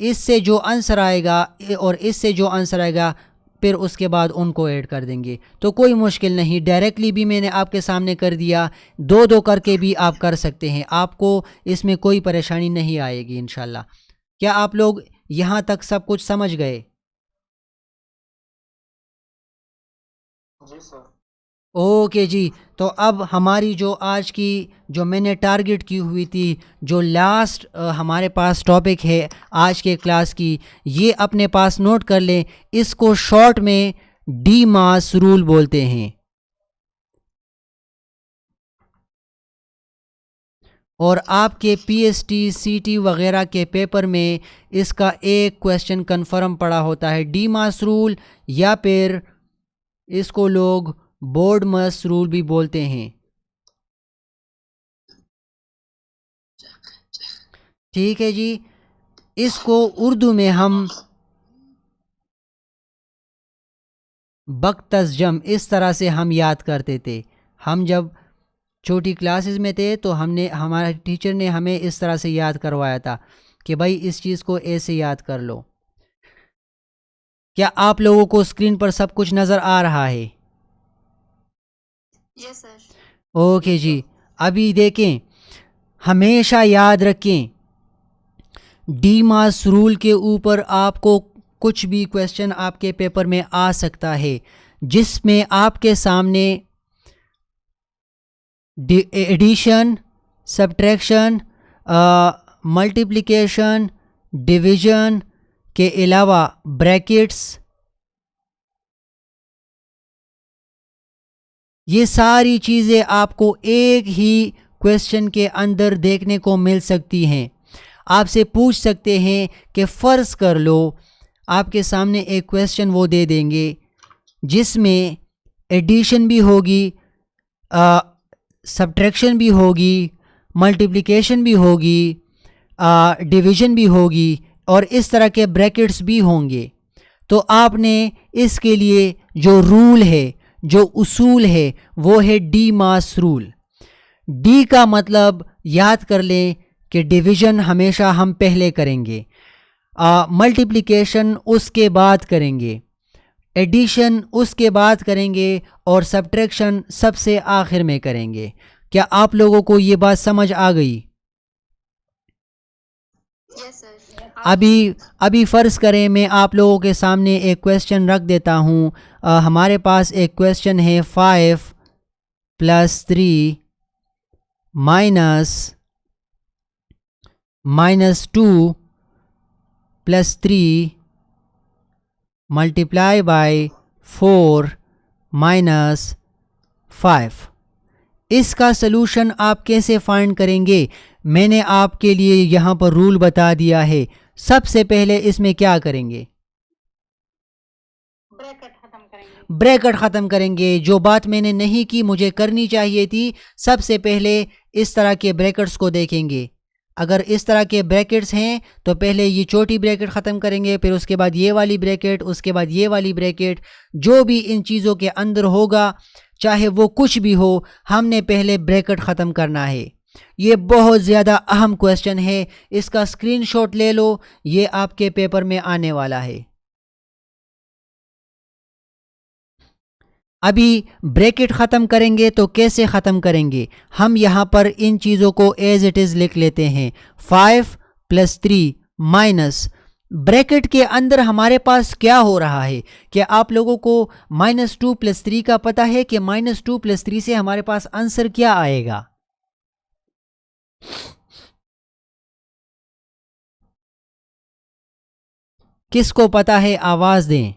इससे जो आंसर आएगा और इससे जो आंसर आएगा फिर उसके बाद उनको ऐड कर देंगे। तो कोई मुश्किल नहीं, डायरेक्टली भी मैंने आपके सामने कर दिया, 2-2 करके भी आप कर सकते हैं, आपको इसमें कोई परेशानी नहीं आएगी इंशाल्लाह। क्या आप लोग यहाँ तक सब कुछ समझ गए? जी सर। ओके जी। तो अब हमारी जो आज की जो मैंने टारगेट की हुई थी, जो लास्ट हमारे पास टॉपिक है आज के क्लास की, ये अपने पास नोट कर लें। इसको शॉर्ट में डी मास रूल बोलते हैं। और आपके पीएसटी सीटी वगैरह के पेपर में इसका एक क्वेश्चन कंफर्म पड़ा होता है, डी मास रूल, या फिर इसको लोग बोर्ड मास रूल भी बोलते हैं। ठीक है जी। इसको उर्दू में हम बख्तज़जम इस तरह से हम याद करते थे। हम जब छोटी क्लासेस में थे तो हमारे टीचर ने हमें इस तरह से याद करवाया था कि भाई इस चीज़ को ऐसे याद कर लो। क्या आप लोगों को स्क्रीन पर सब कुछ नज़र आ रहा है? Yes sir. ओके जी। अभी देखें, हमेशा याद रखें डी मास रूल के ऊपर आपको कुछ भी क्वेश्चन आपके पेपर में आ सकता है जिसमें आपके सामने एडिशन, सब्ट्रैक्शन, मल्टीप्लिकेशन, डिवीज़न के अलावा ब्रैकेट्स, ये सारी चीज़ें आपको एक ही क्वेश्चन के अंदर देखने को मिल सकती हैं। आपसे पूछ सकते हैं कि फ़र्ज़ कर लो आपके सामने एक क्वेश्चन वो दे देंगे जिसमें एडिशन भी होगी, सब्ट्रैक्शन भी होगी, मल्टीप्लिकेशन भी होगी, डिवीज़न भी होगी और इस तरह के ब्रैकेट्स भी होंगे। तो आपने इसके लिए जो रूल है, जो उसूल है, वो है डी मास रूल। डी का मतलब याद कर लें कि डिवीज़न हमेशा हम पहले करेंगे, मल्टीप्लिकेशन उसके बाद करेंगे, एडिशन उसके बाद करेंगे और सब्ट्रैक्शन सबसे आखिर में करेंगे। क्या आप लोगों को ये बात समझ आ गई? Yes sir. अभी फ़र्ज़ करें मैं आप लोगों के सामने एक क्वेश्चन रख देता हूँ। हमारे पास एक क्वेश्चन है 5 + 3 - -2 + 3 मल्टीप्लाई बाय 4 - 5। इसका सलूशन आप कैसे फाइंड करेंगे? मैंने आपके लिए यहाँ पर रूल बता दिया है। सबसे पहले इसमें क्या करेंगे? ब्रैकेट ख़त्म करेंगे। जो बात मैंने नहीं की, मुझे करनी चाहिए थी। सबसे पहले इस तरह के ब्रैकेट्स को देखेंगे। अगर इस तरह के ब्रैकेट्स हैं तो पहले ये छोटी ब्रैकेट ख़त्म करेंगे, फिर उसके बाद ये वाली ब्रैकेट, उसके बाद ये वाली ब्रैकेट। जो भी इन चीज़ों के अंदर होगा, चाहे वो कुछ भी हो, हमने पहले ब्रैकेट ख़त्म करना है। ये बहुत ज़्यादा अहम क्वेश्चन है, इसका स्क्रीनशॉट ले लो, ये आपके पेपर में आने वाला है। अभी ब्रैकेट ख़त्म करेंगे तो कैसे ख़त्म करेंगे? हम यहाँ पर इन चीज़ों को एज इट इज़ लिख लेते हैं। 5 + 3 माइनस ब्रैकेट के अंदर हमारे पास क्या हो रहा है? क्या आप लोगों को -2 + 3 का पता है कि -2 + 3 से हमारे पास आंसर क्या आएगा? किसको पता है? आवाज़ दें।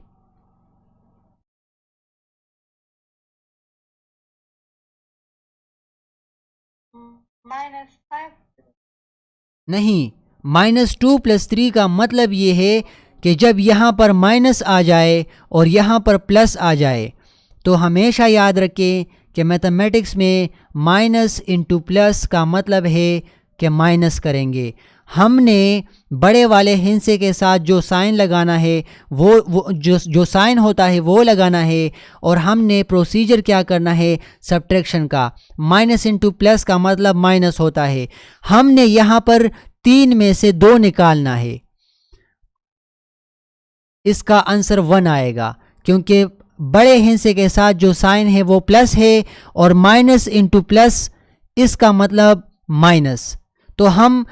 -5 नहीं, -2 + 3 का मतलब ये है कि जब यहाँ पर माइनस आ जाए और यहाँ पर प्लस आ जाए, तो हमेशा याद रखें कि मैथमेटिक्स में माइनस इंटू प्लस का मतलब है कि माइनस करेंगे। हमने बड़े वाले हिंसे के साथ जो साइन लगाना है वो जो साइन होता है वो लगाना है, और हमने प्रोसीजर क्या करना है? सब्ट्रैक्शन का। माइनस इंटू प्लस का मतलब माइनस होता है। हमने यहाँ पर 3 में से 2 निकालना है। इसका आंसर 1 आएगा, क्योंकि बड़े हिंसे के साथ जो साइन है वो प्लस है, और माइनस इंटू प्लस इसका मतलब माइनस। तो हम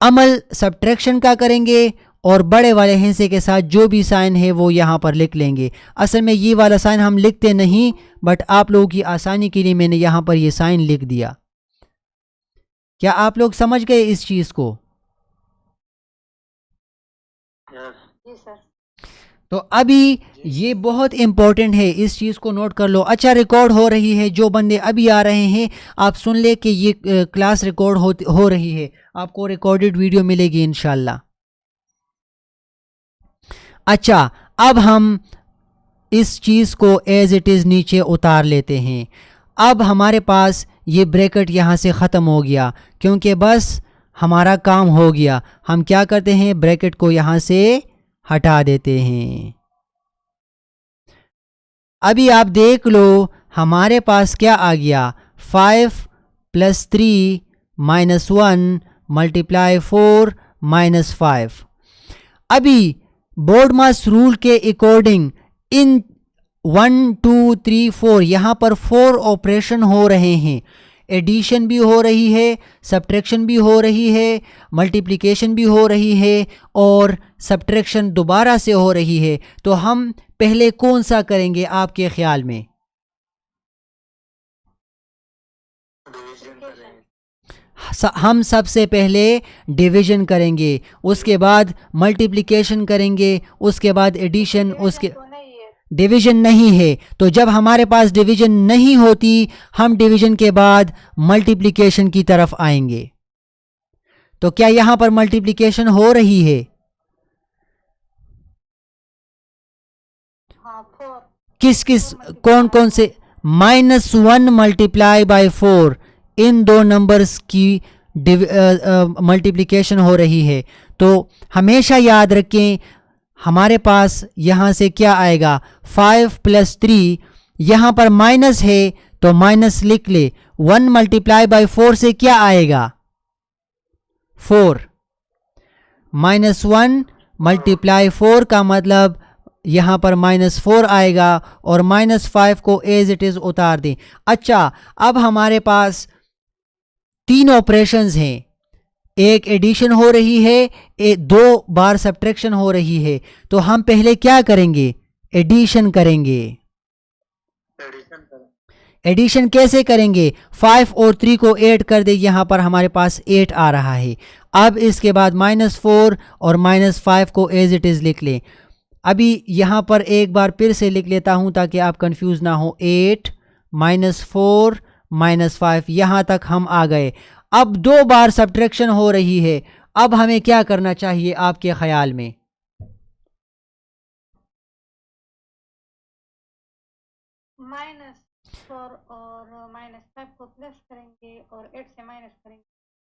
अमल सब्ट्रैक्शन का करेंगे और बड़े वाले हिंसे के साथ जो भी साइन है वो यहाँ पर लिख लेंगे। असल में ये वाला साइन हम लिखते नहीं, बट आप लोगों की आसानी के लिए मैंने यहाँ पर ये साइन लिख दिया। क्या आप लोग समझ गए इस चीज़ को? जी सर। तो अभी ये बहुत इम्पोर्टेंट है, इस चीज़ को नोट कर लो। अच्छा, रिकॉर्ड हो रही है। जो बंदे अभी आ रहे हैं आप सुन ले कि ये क्लास रिकॉर्ड हो रही है, आपको रिकॉर्डेड वीडियो मिलेगी इंशाल्लाह। अच्छा, अब हम इस चीज़ को एज इट इज़ नीचे उतार लेते हैं। अब हमारे पास ये ब्रैकेट यहाँ से ख़त्म हो गया, क्योंकि बस हमारा काम हो गया। हम क्या करते हैं? ब्रैकेट को यहाँ से हटा देते हैं। अभी आप देख लो हमारे पास क्या आ गया? 5 + 3 - 1 × 4 - 5। अभी बोर्ड मास रूल के अकॉर्डिंग इन 1 2 3 4 यहाँ पर 4 ऑपरेशन हो रहे हैं। एडिशन भी हो रही है, सब्ट्रैक्शन भी हो रही है, मल्टीप्लिकेशन भी हो रही है, और सब्ट्रैक्शन दोबारा से हो रही है। तो हम पहले कौन सा करेंगे आपके ख्याल में? हम सबसे पहले डिवीजन करेंगे, उसके बाद मल्टीप्लिकेशन करेंगे, उसके बाद एडिशन, उसके डिवीजन नहीं है। तो जब हमारे पास डिवीजन नहीं होती, हम डिवीजन के बाद मल्टीप्लिकेशन की तरफ आएंगे। तो क्या यहाँ पर मल्टीप्लिकेशन हो रही है? किस किस कौन कौन से? -1 × 4 इन 2 नंबर्स की मल्टीप्लिकेशन हो रही है। तो हमेशा याद रखें, हमारे पास यहाँ से क्या आएगा? 5 + 3, यहाँ पर माइनस है तो माइनस लिख ले। 1 × 4 से क्या आएगा? 4। -1 × 4 का मतलब यहाँ पर -4 आएगा, और -5 को एज इट इज़ उतार दें। अच्छा, अब हमारे पास 3 ऑपरेशंस हैं। एक एडिशन हो रही है, 2 बार सब्ट्रैक्शन हो रही है। तो हम पहले क्या करेंगे? एडिशन करेंगे। एडिशन कैसे करेंगे, 5 और 3 को ऐड कर दे, यहाँ पर हमारे पास 8 आ रहा है। अब इसके बाद -4 और -5 को एज इट इज़ लिख लें। अभी यहाँ पर एक बार फिर से लिख लेता हूँ ताकि आप कंफ्यूज ना हो। 8 -4 -5, यहाँ तक हम आ गए। अब 2 बार सब्ट्रैक्शन हो रही है। अब हमें क्या करना चाहिए आपके ख्याल में? -4 और -5 को प्लस करेंगे और 8 से माइनस करेंगे।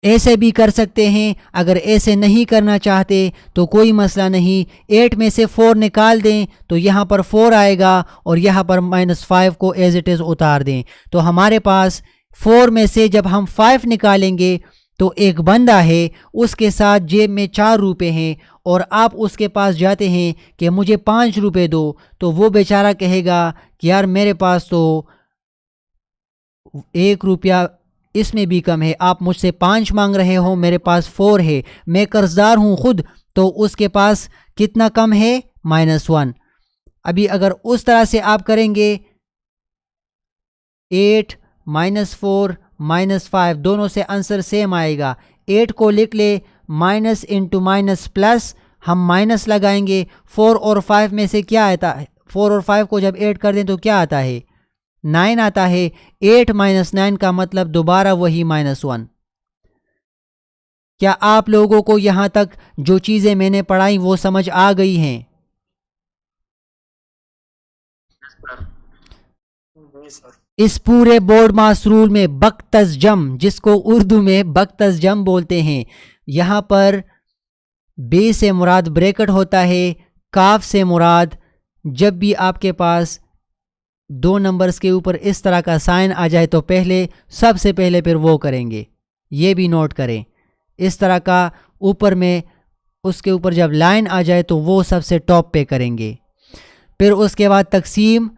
ऐसे भी कर सकते हैं, अगर ऐसे नहीं करना चाहते तो कोई मसला नहीं। 8 में से 4 निकाल दें तो यहाँ पर 4 आएगा और यहाँ पर -5 को एज इट इज़ उतार दें। तो हमारे पास 4 में से जब हम 5 निकालेंगे तो एक बंदा है, उसके साथ जेब में 4 रुपये हैं और आप उसके पास जाते हैं कि मुझे 5 रुपये दो, तो वो बेचारा कहेगा कि यार मेरे पास तो 1 रुपया इसमें भी कम है, आप मुझसे 5 मांग रहे हो, मेरे पास 4 है, मैं कर्जदार हूँ खुद, तो उसके पास कितना कम है, -1। अभी अगर उस तरह से आप करेंगे 8 -4 -5 दोनों से आंसर सेम आएगा। 8 को लिख ले माइनस इंटू माइनस प्लस, हम माइनस लगाएंगे। 4 और 5 में से क्या आता है, 4 और 5 को जब ऐड कर दें तो क्या आता है, 9 आता है। 8 - 9 का मतलब दोबारा वही -1। क्या आप लोगों को यहाँ तक जो चीज़ें मैंने पढ़ाई वो समझ आ गई हैं? जी सर। इस पूरे बोर्ड मास रूल में बख्तस जम, जिसको उर्दू में बख्तस जम बोलते हैं, यहाँ पर बे से मुराद ब्रैकेट होता है, काफ से मुराद जब भी आपके पास 2 नंबर्स के ऊपर इस तरह का साइन आ जाए तो पहले सबसे पहले फिर वो करेंगे। ये भी नोट करें, इस तरह का ऊपर में उसके ऊपर जब लाइन आ जाए तो वो सबसे टॉप पे करेंगे। फिर उसके बाद तकसीम,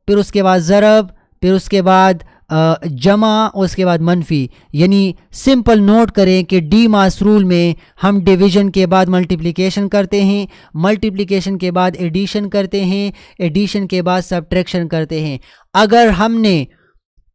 फिर उसके बाद ज़रब, फिर उसके बाद जमा, उसके बाद मनफी। यानी सिंपल नोट करें कि डी मास रूल में हम डिवीज़न के बाद मल्टीप्लिकेशन करते हैं, मल्टीप्लिकेशन के बाद एडिशन करते हैं, एडिशन के बाद सब्ट्रैक्शन करते हैं। अगर हमने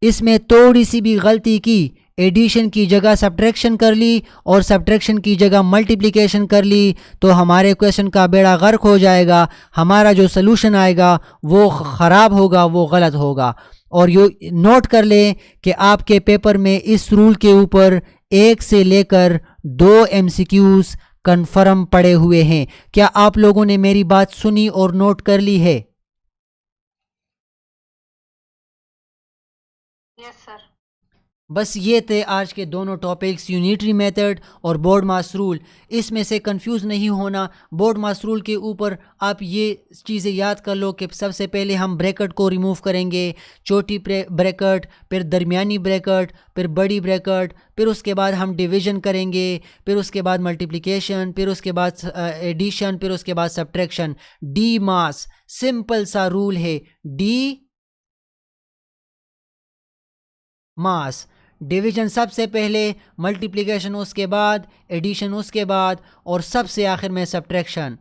इसमें थोड़ी सी भी गलती की, एडिशन की जगह सब्ट्रैक्शन कर ली और सब्ट्रैक्शन की जगह मल्टीप्लिकेशन कर ली, तो हमारे क्वेश्चन का बेड़ा गर्क हो जाएगा। हमारा जो सलूशन आएगा वो ख़राब होगा, वो गलत होगा। और ये नोट कर लें कि आपके पेपर में इस रूल के ऊपर 1 से लेकर 2 MCQs कन्फर्म पड़े हुए हैं। क्या आप लोगों ने मेरी बात सुनी और नोट कर ली है? Yes sir. बस ये थे आज के दोनों टॉपिक्स, यूनिटरी मेथड और बोर्ड मास रूल। इसमें से कंफ्यूज नहीं होना। बोर्ड मास रूल के ऊपर आप ये चीज़ें याद कर लो कि सबसे पहले हम ब्रैकेट को रिमूव करेंगे, छोटी ब्रैकेट, फिर दरमियानी ब्रैकेट, फिर बड़ी ब्रैकेट, फिर उसके बाद हम डिवीज़न करेंगे, फिर उसके बाद मल्टीप्लिकेशन, फिर उसके बाद एडिशन, फिर उसके बाद सब्ट्रैक्शन। डी मास सिंपल सा रूल है, डी मास, डिवीजन सबसे पहले, मल्टीप्लिकेशन उसके बाद, एडिशन उसके बाद और सबसे आखिर में सब्ट्रैक्शन।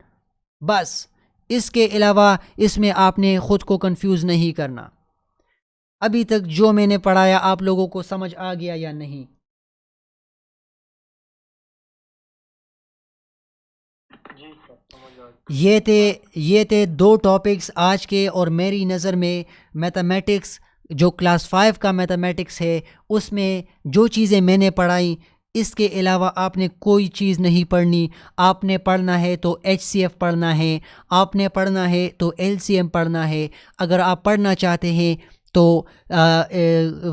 बस इसके अलावा इसमें आपने ख़ुद को कंफ्यूज नहीं करना। अभी तक जो मैंने पढ़ाया आप लोगों को समझ आ गया या नहीं? जी सर, समझ आ गया। ये थे 2 टॉपिक्स आज के, और मेरी नज़र में मैथमेटिक्स जो क्लास 5 का मैथमेटिक्स है उसमें जो चीज़ें मैंने पढ़ाई, इसके अलावा आपने कोई चीज़ नहीं पढ़नी। आपने पढ़ना है तो HCF पढ़ना है, आपने पढ़ना है तो LCM पढ़ना है। अगर आप पढ़ना चाहते हैं तो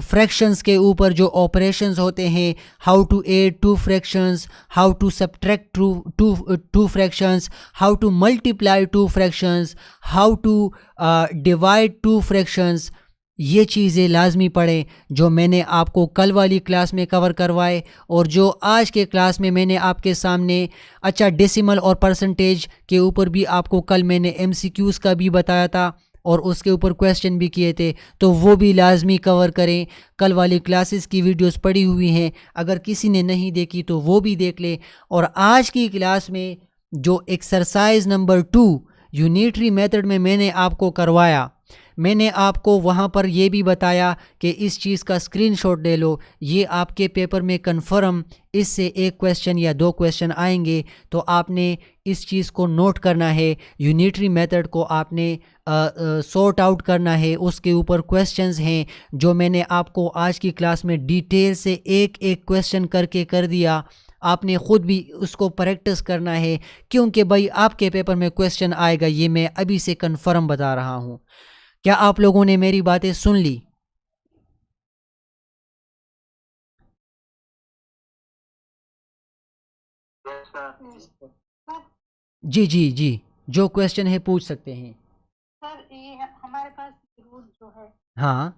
फ्रैक्शंस के ऊपर जो ऑपरेशंस होते हैं, how to add 2 fractions, how to subtract two fractions, how to multiply 2 fractions, how to divide 2 fractions, ये चीज़ें लाजमी पढ़ें जो मैंने आपको कल वाली क्लास में कवर करवाए और जो आज के क्लास में मैंने आपके सामने। अच्छा, डेसिमल और परसेंटेज के ऊपर भी आपको कल मैंने MCQs का भी बताया था और उसके ऊपर क्वेश्चन भी किए थे, तो वो भी लाजमी कवर करें। कल वाली क्लासेस की वीडियोस पड़ी हुई हैं, अगर किसी ने नहीं देखी तो वो भी देख ले। और आज की क्लास में जो एक्सरसाइज नंबर 2 यूनिटरी मेथड में मैंने आपको करवाया, मैंने आपको वहाँ पर ये भी बताया कि इस चीज़ का स्क्रीनशॉट ले लो, ये आपके पेपर में कन्फर्म इससे एक क्वेश्चन या दो क्वेश्चन आएंगे, तो आपने इस चीज़ को नोट करना है। यूनिटरी मेथड को आपने सॉर्ट आउट करना है, उसके ऊपर क्वेश्चंस हैं जो मैंने आपको आज की क्लास में डिटेल से एक एक क्वेश्चन करके कर दिया। आपने ख़ुद भी उसको प्रैक्टिस करना है, क्योंकि भाई आपके पेपर में क्वेश्चन आएगा, ये मैं अभी से कन्फर्म बता रहा हूँ। क्या आप लोगों ने मेरी बातें सुन ली? सर जी जी जी, जो क्वेश्चन है पूछ सकते हैं। सर ये हमारे पास रूल जो है हाँ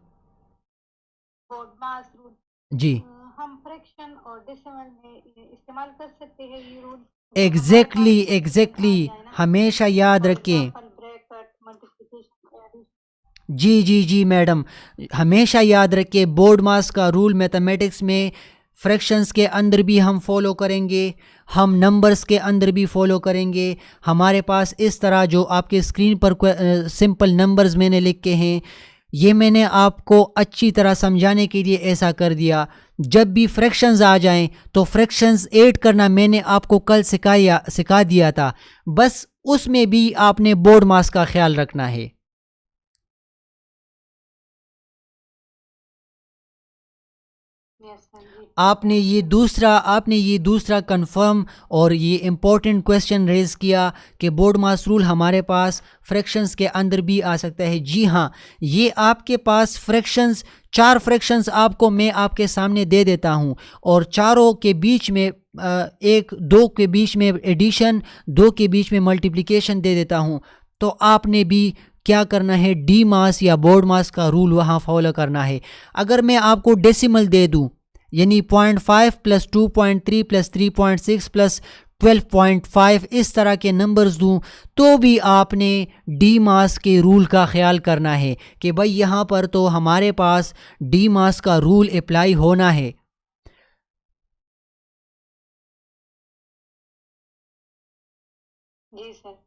बोडमास रूल, जी, हम फ्रैक्शन और डेसिमल में इस्तेमाल कर सकते हैं ये रूल। एग्जैक्टली एग्जैक्टली, हमेशा याद रखें। Bracket, multiplication, addition. जी जी जी मैडम, हमेशा याद रखें बोर्ड मास का रूल मैथमेटिक्स में फ्रैक्शंस के अंदर भी हम फॉलो करेंगे, हम नंबर्स के अंदर भी फॉलो करेंगे। हमारे पास इस तरह जो आपके स्क्रीन पर सिंपल नंबर्स मैंने लिखे हैं, ये मैंने आपको अच्छी तरह समझाने के लिए ऐसा कर दिया। जब भी फ्रैक्शंस आ जाएं तो फ्रैक्शंस ऐड करना मैंने आपको कल सिखा दिया था, बस उसमें भी आपने बोर्ड मास का ख्याल रखना है। आपने ये दूसरा कंफर्म और ये इम्पोर्टेंट क्वेश्चन रेज़ किया कि बोर्ड मास रूल हमारे पास फ्रैक्शंस के अंदर भी आ सकता है। जी हाँ, ये आपके पास फ्रैक्शंस, 4 फ्रैक्शंस आपको मैं आपके सामने दे देता हूँ, और चारों के बीच में एक 2 के बीच में एडिशन, 2 के बीच में मल्टीप्लिकेशन दे देता हूँ। तो आपने भी क्या करना है, डी मास या बोर्ड मास का रूल वहाँ फॉलो करना है। अगर मैं आपको डेसिमल दे दूँ, यानी 0.5 प्लस 2.3 प्लस 3.6 प्लस 12.5 इस तरह के नंबर्स दूं, तो भी आपने डी मास के रूल का ख्याल करना है कि भाई यहाँ पर तो हमारे पास डी मास का रूल अप्लाई होना है। जी सर।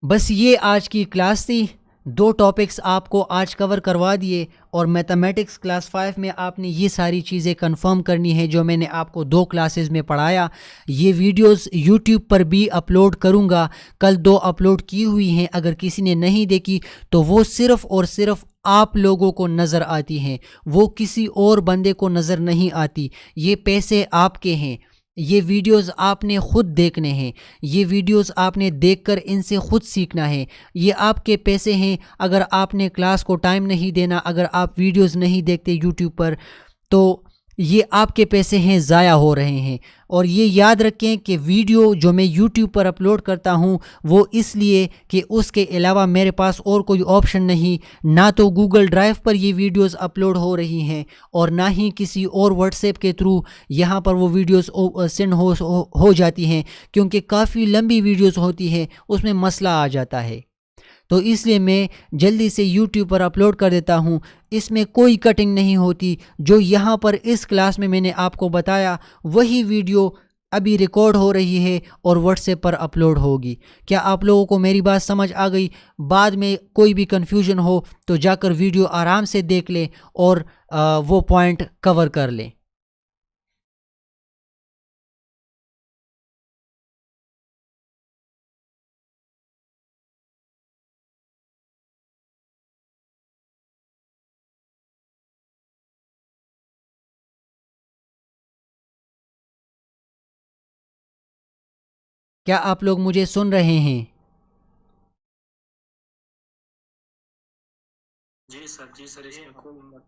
बस ये आज की क्लास थी, 2 टॉपिक्स आपको आज कवर करवा दिए, और मैथमेटिक्स क्लास 5 में आपने ये सारी चीज़ें कंफर्म करनी है जो मैंने आपको 2 क्लासेस में पढ़ाया। ये वीडियोस यूट्यूब पर भी अपलोड करूँगा, कल 2 अपलोड की हुई हैं, अगर किसी ने नहीं देखी तो वो सिर्फ़ और सिर्फ आप लोगों को नज़र आती हैं, वो किसी और बंदे को नज़र नहीं आती। ये पैसे आपके हैं, ये वीडियोस आपने ख़ुद देखने हैं, ये वीडियोस आपने देखकर इनसे ख़ुद सीखना है। ये आपके पैसे हैं, अगर आपने क्लास को टाइम नहीं देना, अगर आप वीडियोस नहीं देखते यूट्यूब पर, तो ये आपके पैसे हैं, ज़ाया हो रहे हैं। और ये याद रखें कि वीडियो जो मैं यूट्यूब पर अपलोड करता हूँ वो इसलिए कि उसके अलावा मेरे पास और कोई ऑप्शन नहीं, ना तो गूगल ड्राइव पर ये वीडियोस अपलोड हो रही हैं, और ना ही किसी और व्हाट्सएप के थ्रू यहाँ पर वो वीडियोस सेंड हो जाती हैं, क्योंकि काफ़ी लंबी वीडियोस होती हैं, उसमें मसला आ जाता है। तो इसलिए मैं जल्दी से YouTube पर अपलोड कर देता हूँ। इसमें कोई कटिंग नहीं होती, जो यहाँ पर इस क्लास में मैंने आपको बताया वही वीडियो अभी रिकॉर्ड हो रही है और व्हाट्सएप पर अपलोड होगी। क्या आप लोगों को मेरी बात समझ आ गई? बाद में कोई भी कन्फ्यूजन हो तो जाकर वीडियो आराम से देख लें और वो पॉइंट कवर कर लें। क्या आप लोग मुझे सुन रहे हैं? जी सर, इसमें कोई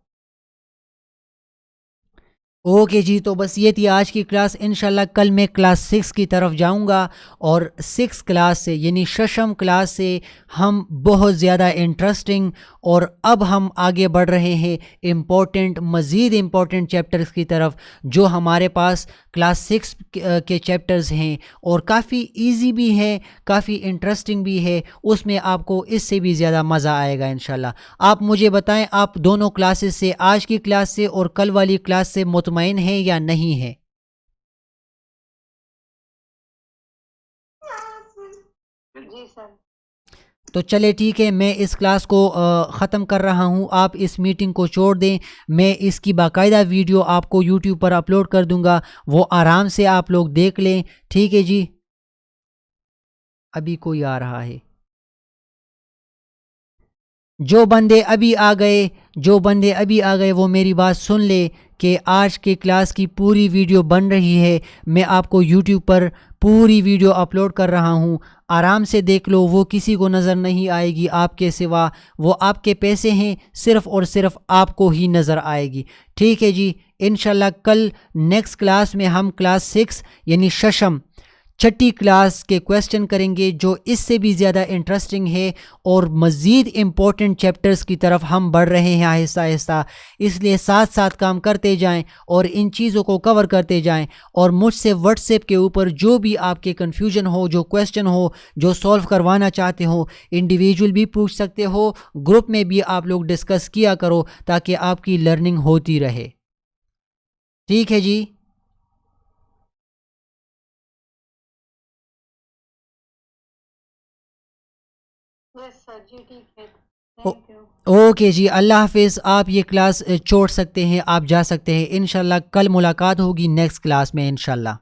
ओके जी, तो बस ये थी आज की क्लास। इंशाल्लाह कल मैं क्लास 6 की तरफ जाऊंगा, और 6 क्लास से यानी शशम क्लास से हम बहुत ज़्यादा इंटरेस्टिंग, और अब हम आगे बढ़ रहे हैं मज़ीद इम्पॉर्टेंट चैप्टर्स की तरफ, जो हमारे पास क्लास 6 के चैप्टर्स हैं, और काफ़ी इजी भी है, काफ़ी इंटरेस्टिंग भी है। उसमें आपको इससे भी ज़्यादा मज़ा आएगा इंशाल्लाह। आप मुझे बताएं, आप दोनों क्लासेस से, आज की क्लास से और कल वाली क्लास से मुतमईन है या नहीं है? जी सर। तो चले ठीक है, मैं इस क्लास को ख़त्म कर रहा हूँ। आप इस मीटिंग को छोड़ दें, मैं इसकी बाकायदा वीडियो आपको यूट्यूब पर अपलोड कर दूँगा, वो आराम से आप लोग देख लें। ठीक है जी। अभी कोई आ रहा है। जो बंदे अभी आ गए वो मेरी बात सुन ले कि आज के क्लास की पूरी वीडियो बन रही है। मैं आपको यूट्यूब पर पूरी वीडियो अपलोड कर रहा हूँ, आराम से देख लो। वो किसी को नज़र नहीं आएगी आपके सिवा, वो आपके पैसे हैं, सिर्फ़ और सिर्फ आपको ही नज़र आएगी। ठीक है जी। इंशाल्लाह कल नेक्स्ट क्लास में हम क्लास 6 यानी शशम छठी क्लास के क्वेश्चन करेंगे, जो इससे भी ज़्यादा इंटरेस्टिंग है और मज़ीद इम्पोर्टेंट चैप्टर्स की तरफ हम बढ़ रहे हैं आहिस्ता आहिस्ता। इसलिए साथ साथ काम करते जाएं और इन चीज़ों को कवर करते जाएं। और मुझसे व्हाट्सएप के ऊपर जो भी आपके कन्फ्यूजन हो, जो क्वेश्चन हो, जो सॉल्व करवाना चाहते हो, इंडिविजुअल भी पूछ सकते हो, ग्रुप में भी आप लोग डिस्कस किया करो ताकि आपकी लर्निंग होती रहे। ठीक है जी। यस सर जी, ठीक है, थैंक यू। ओके जी, अल्लाह हाफिज़। आप ये क्लास छोड़ सकते हैं, आप जा सकते हैं। इंशाल्लाह कल मुलाकात होगी नेक्स्ट क्लास में इंशाल्लाह।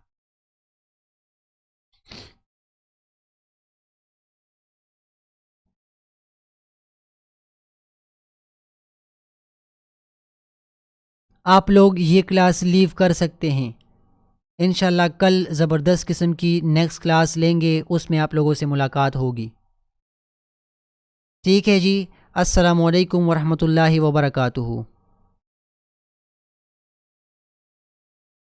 आप लोग ये क्लास लीव कर सकते हैं। इंशाल्लाह कल ज़बरदस्त किस्म की नेक्स्ट क्लास लेंगे, उसमें आप लोगों से मुलाकात होगी। ठीक है जी। अस्सलामु अलैकुम वरहमतुल्लाहि वबरकातुहू।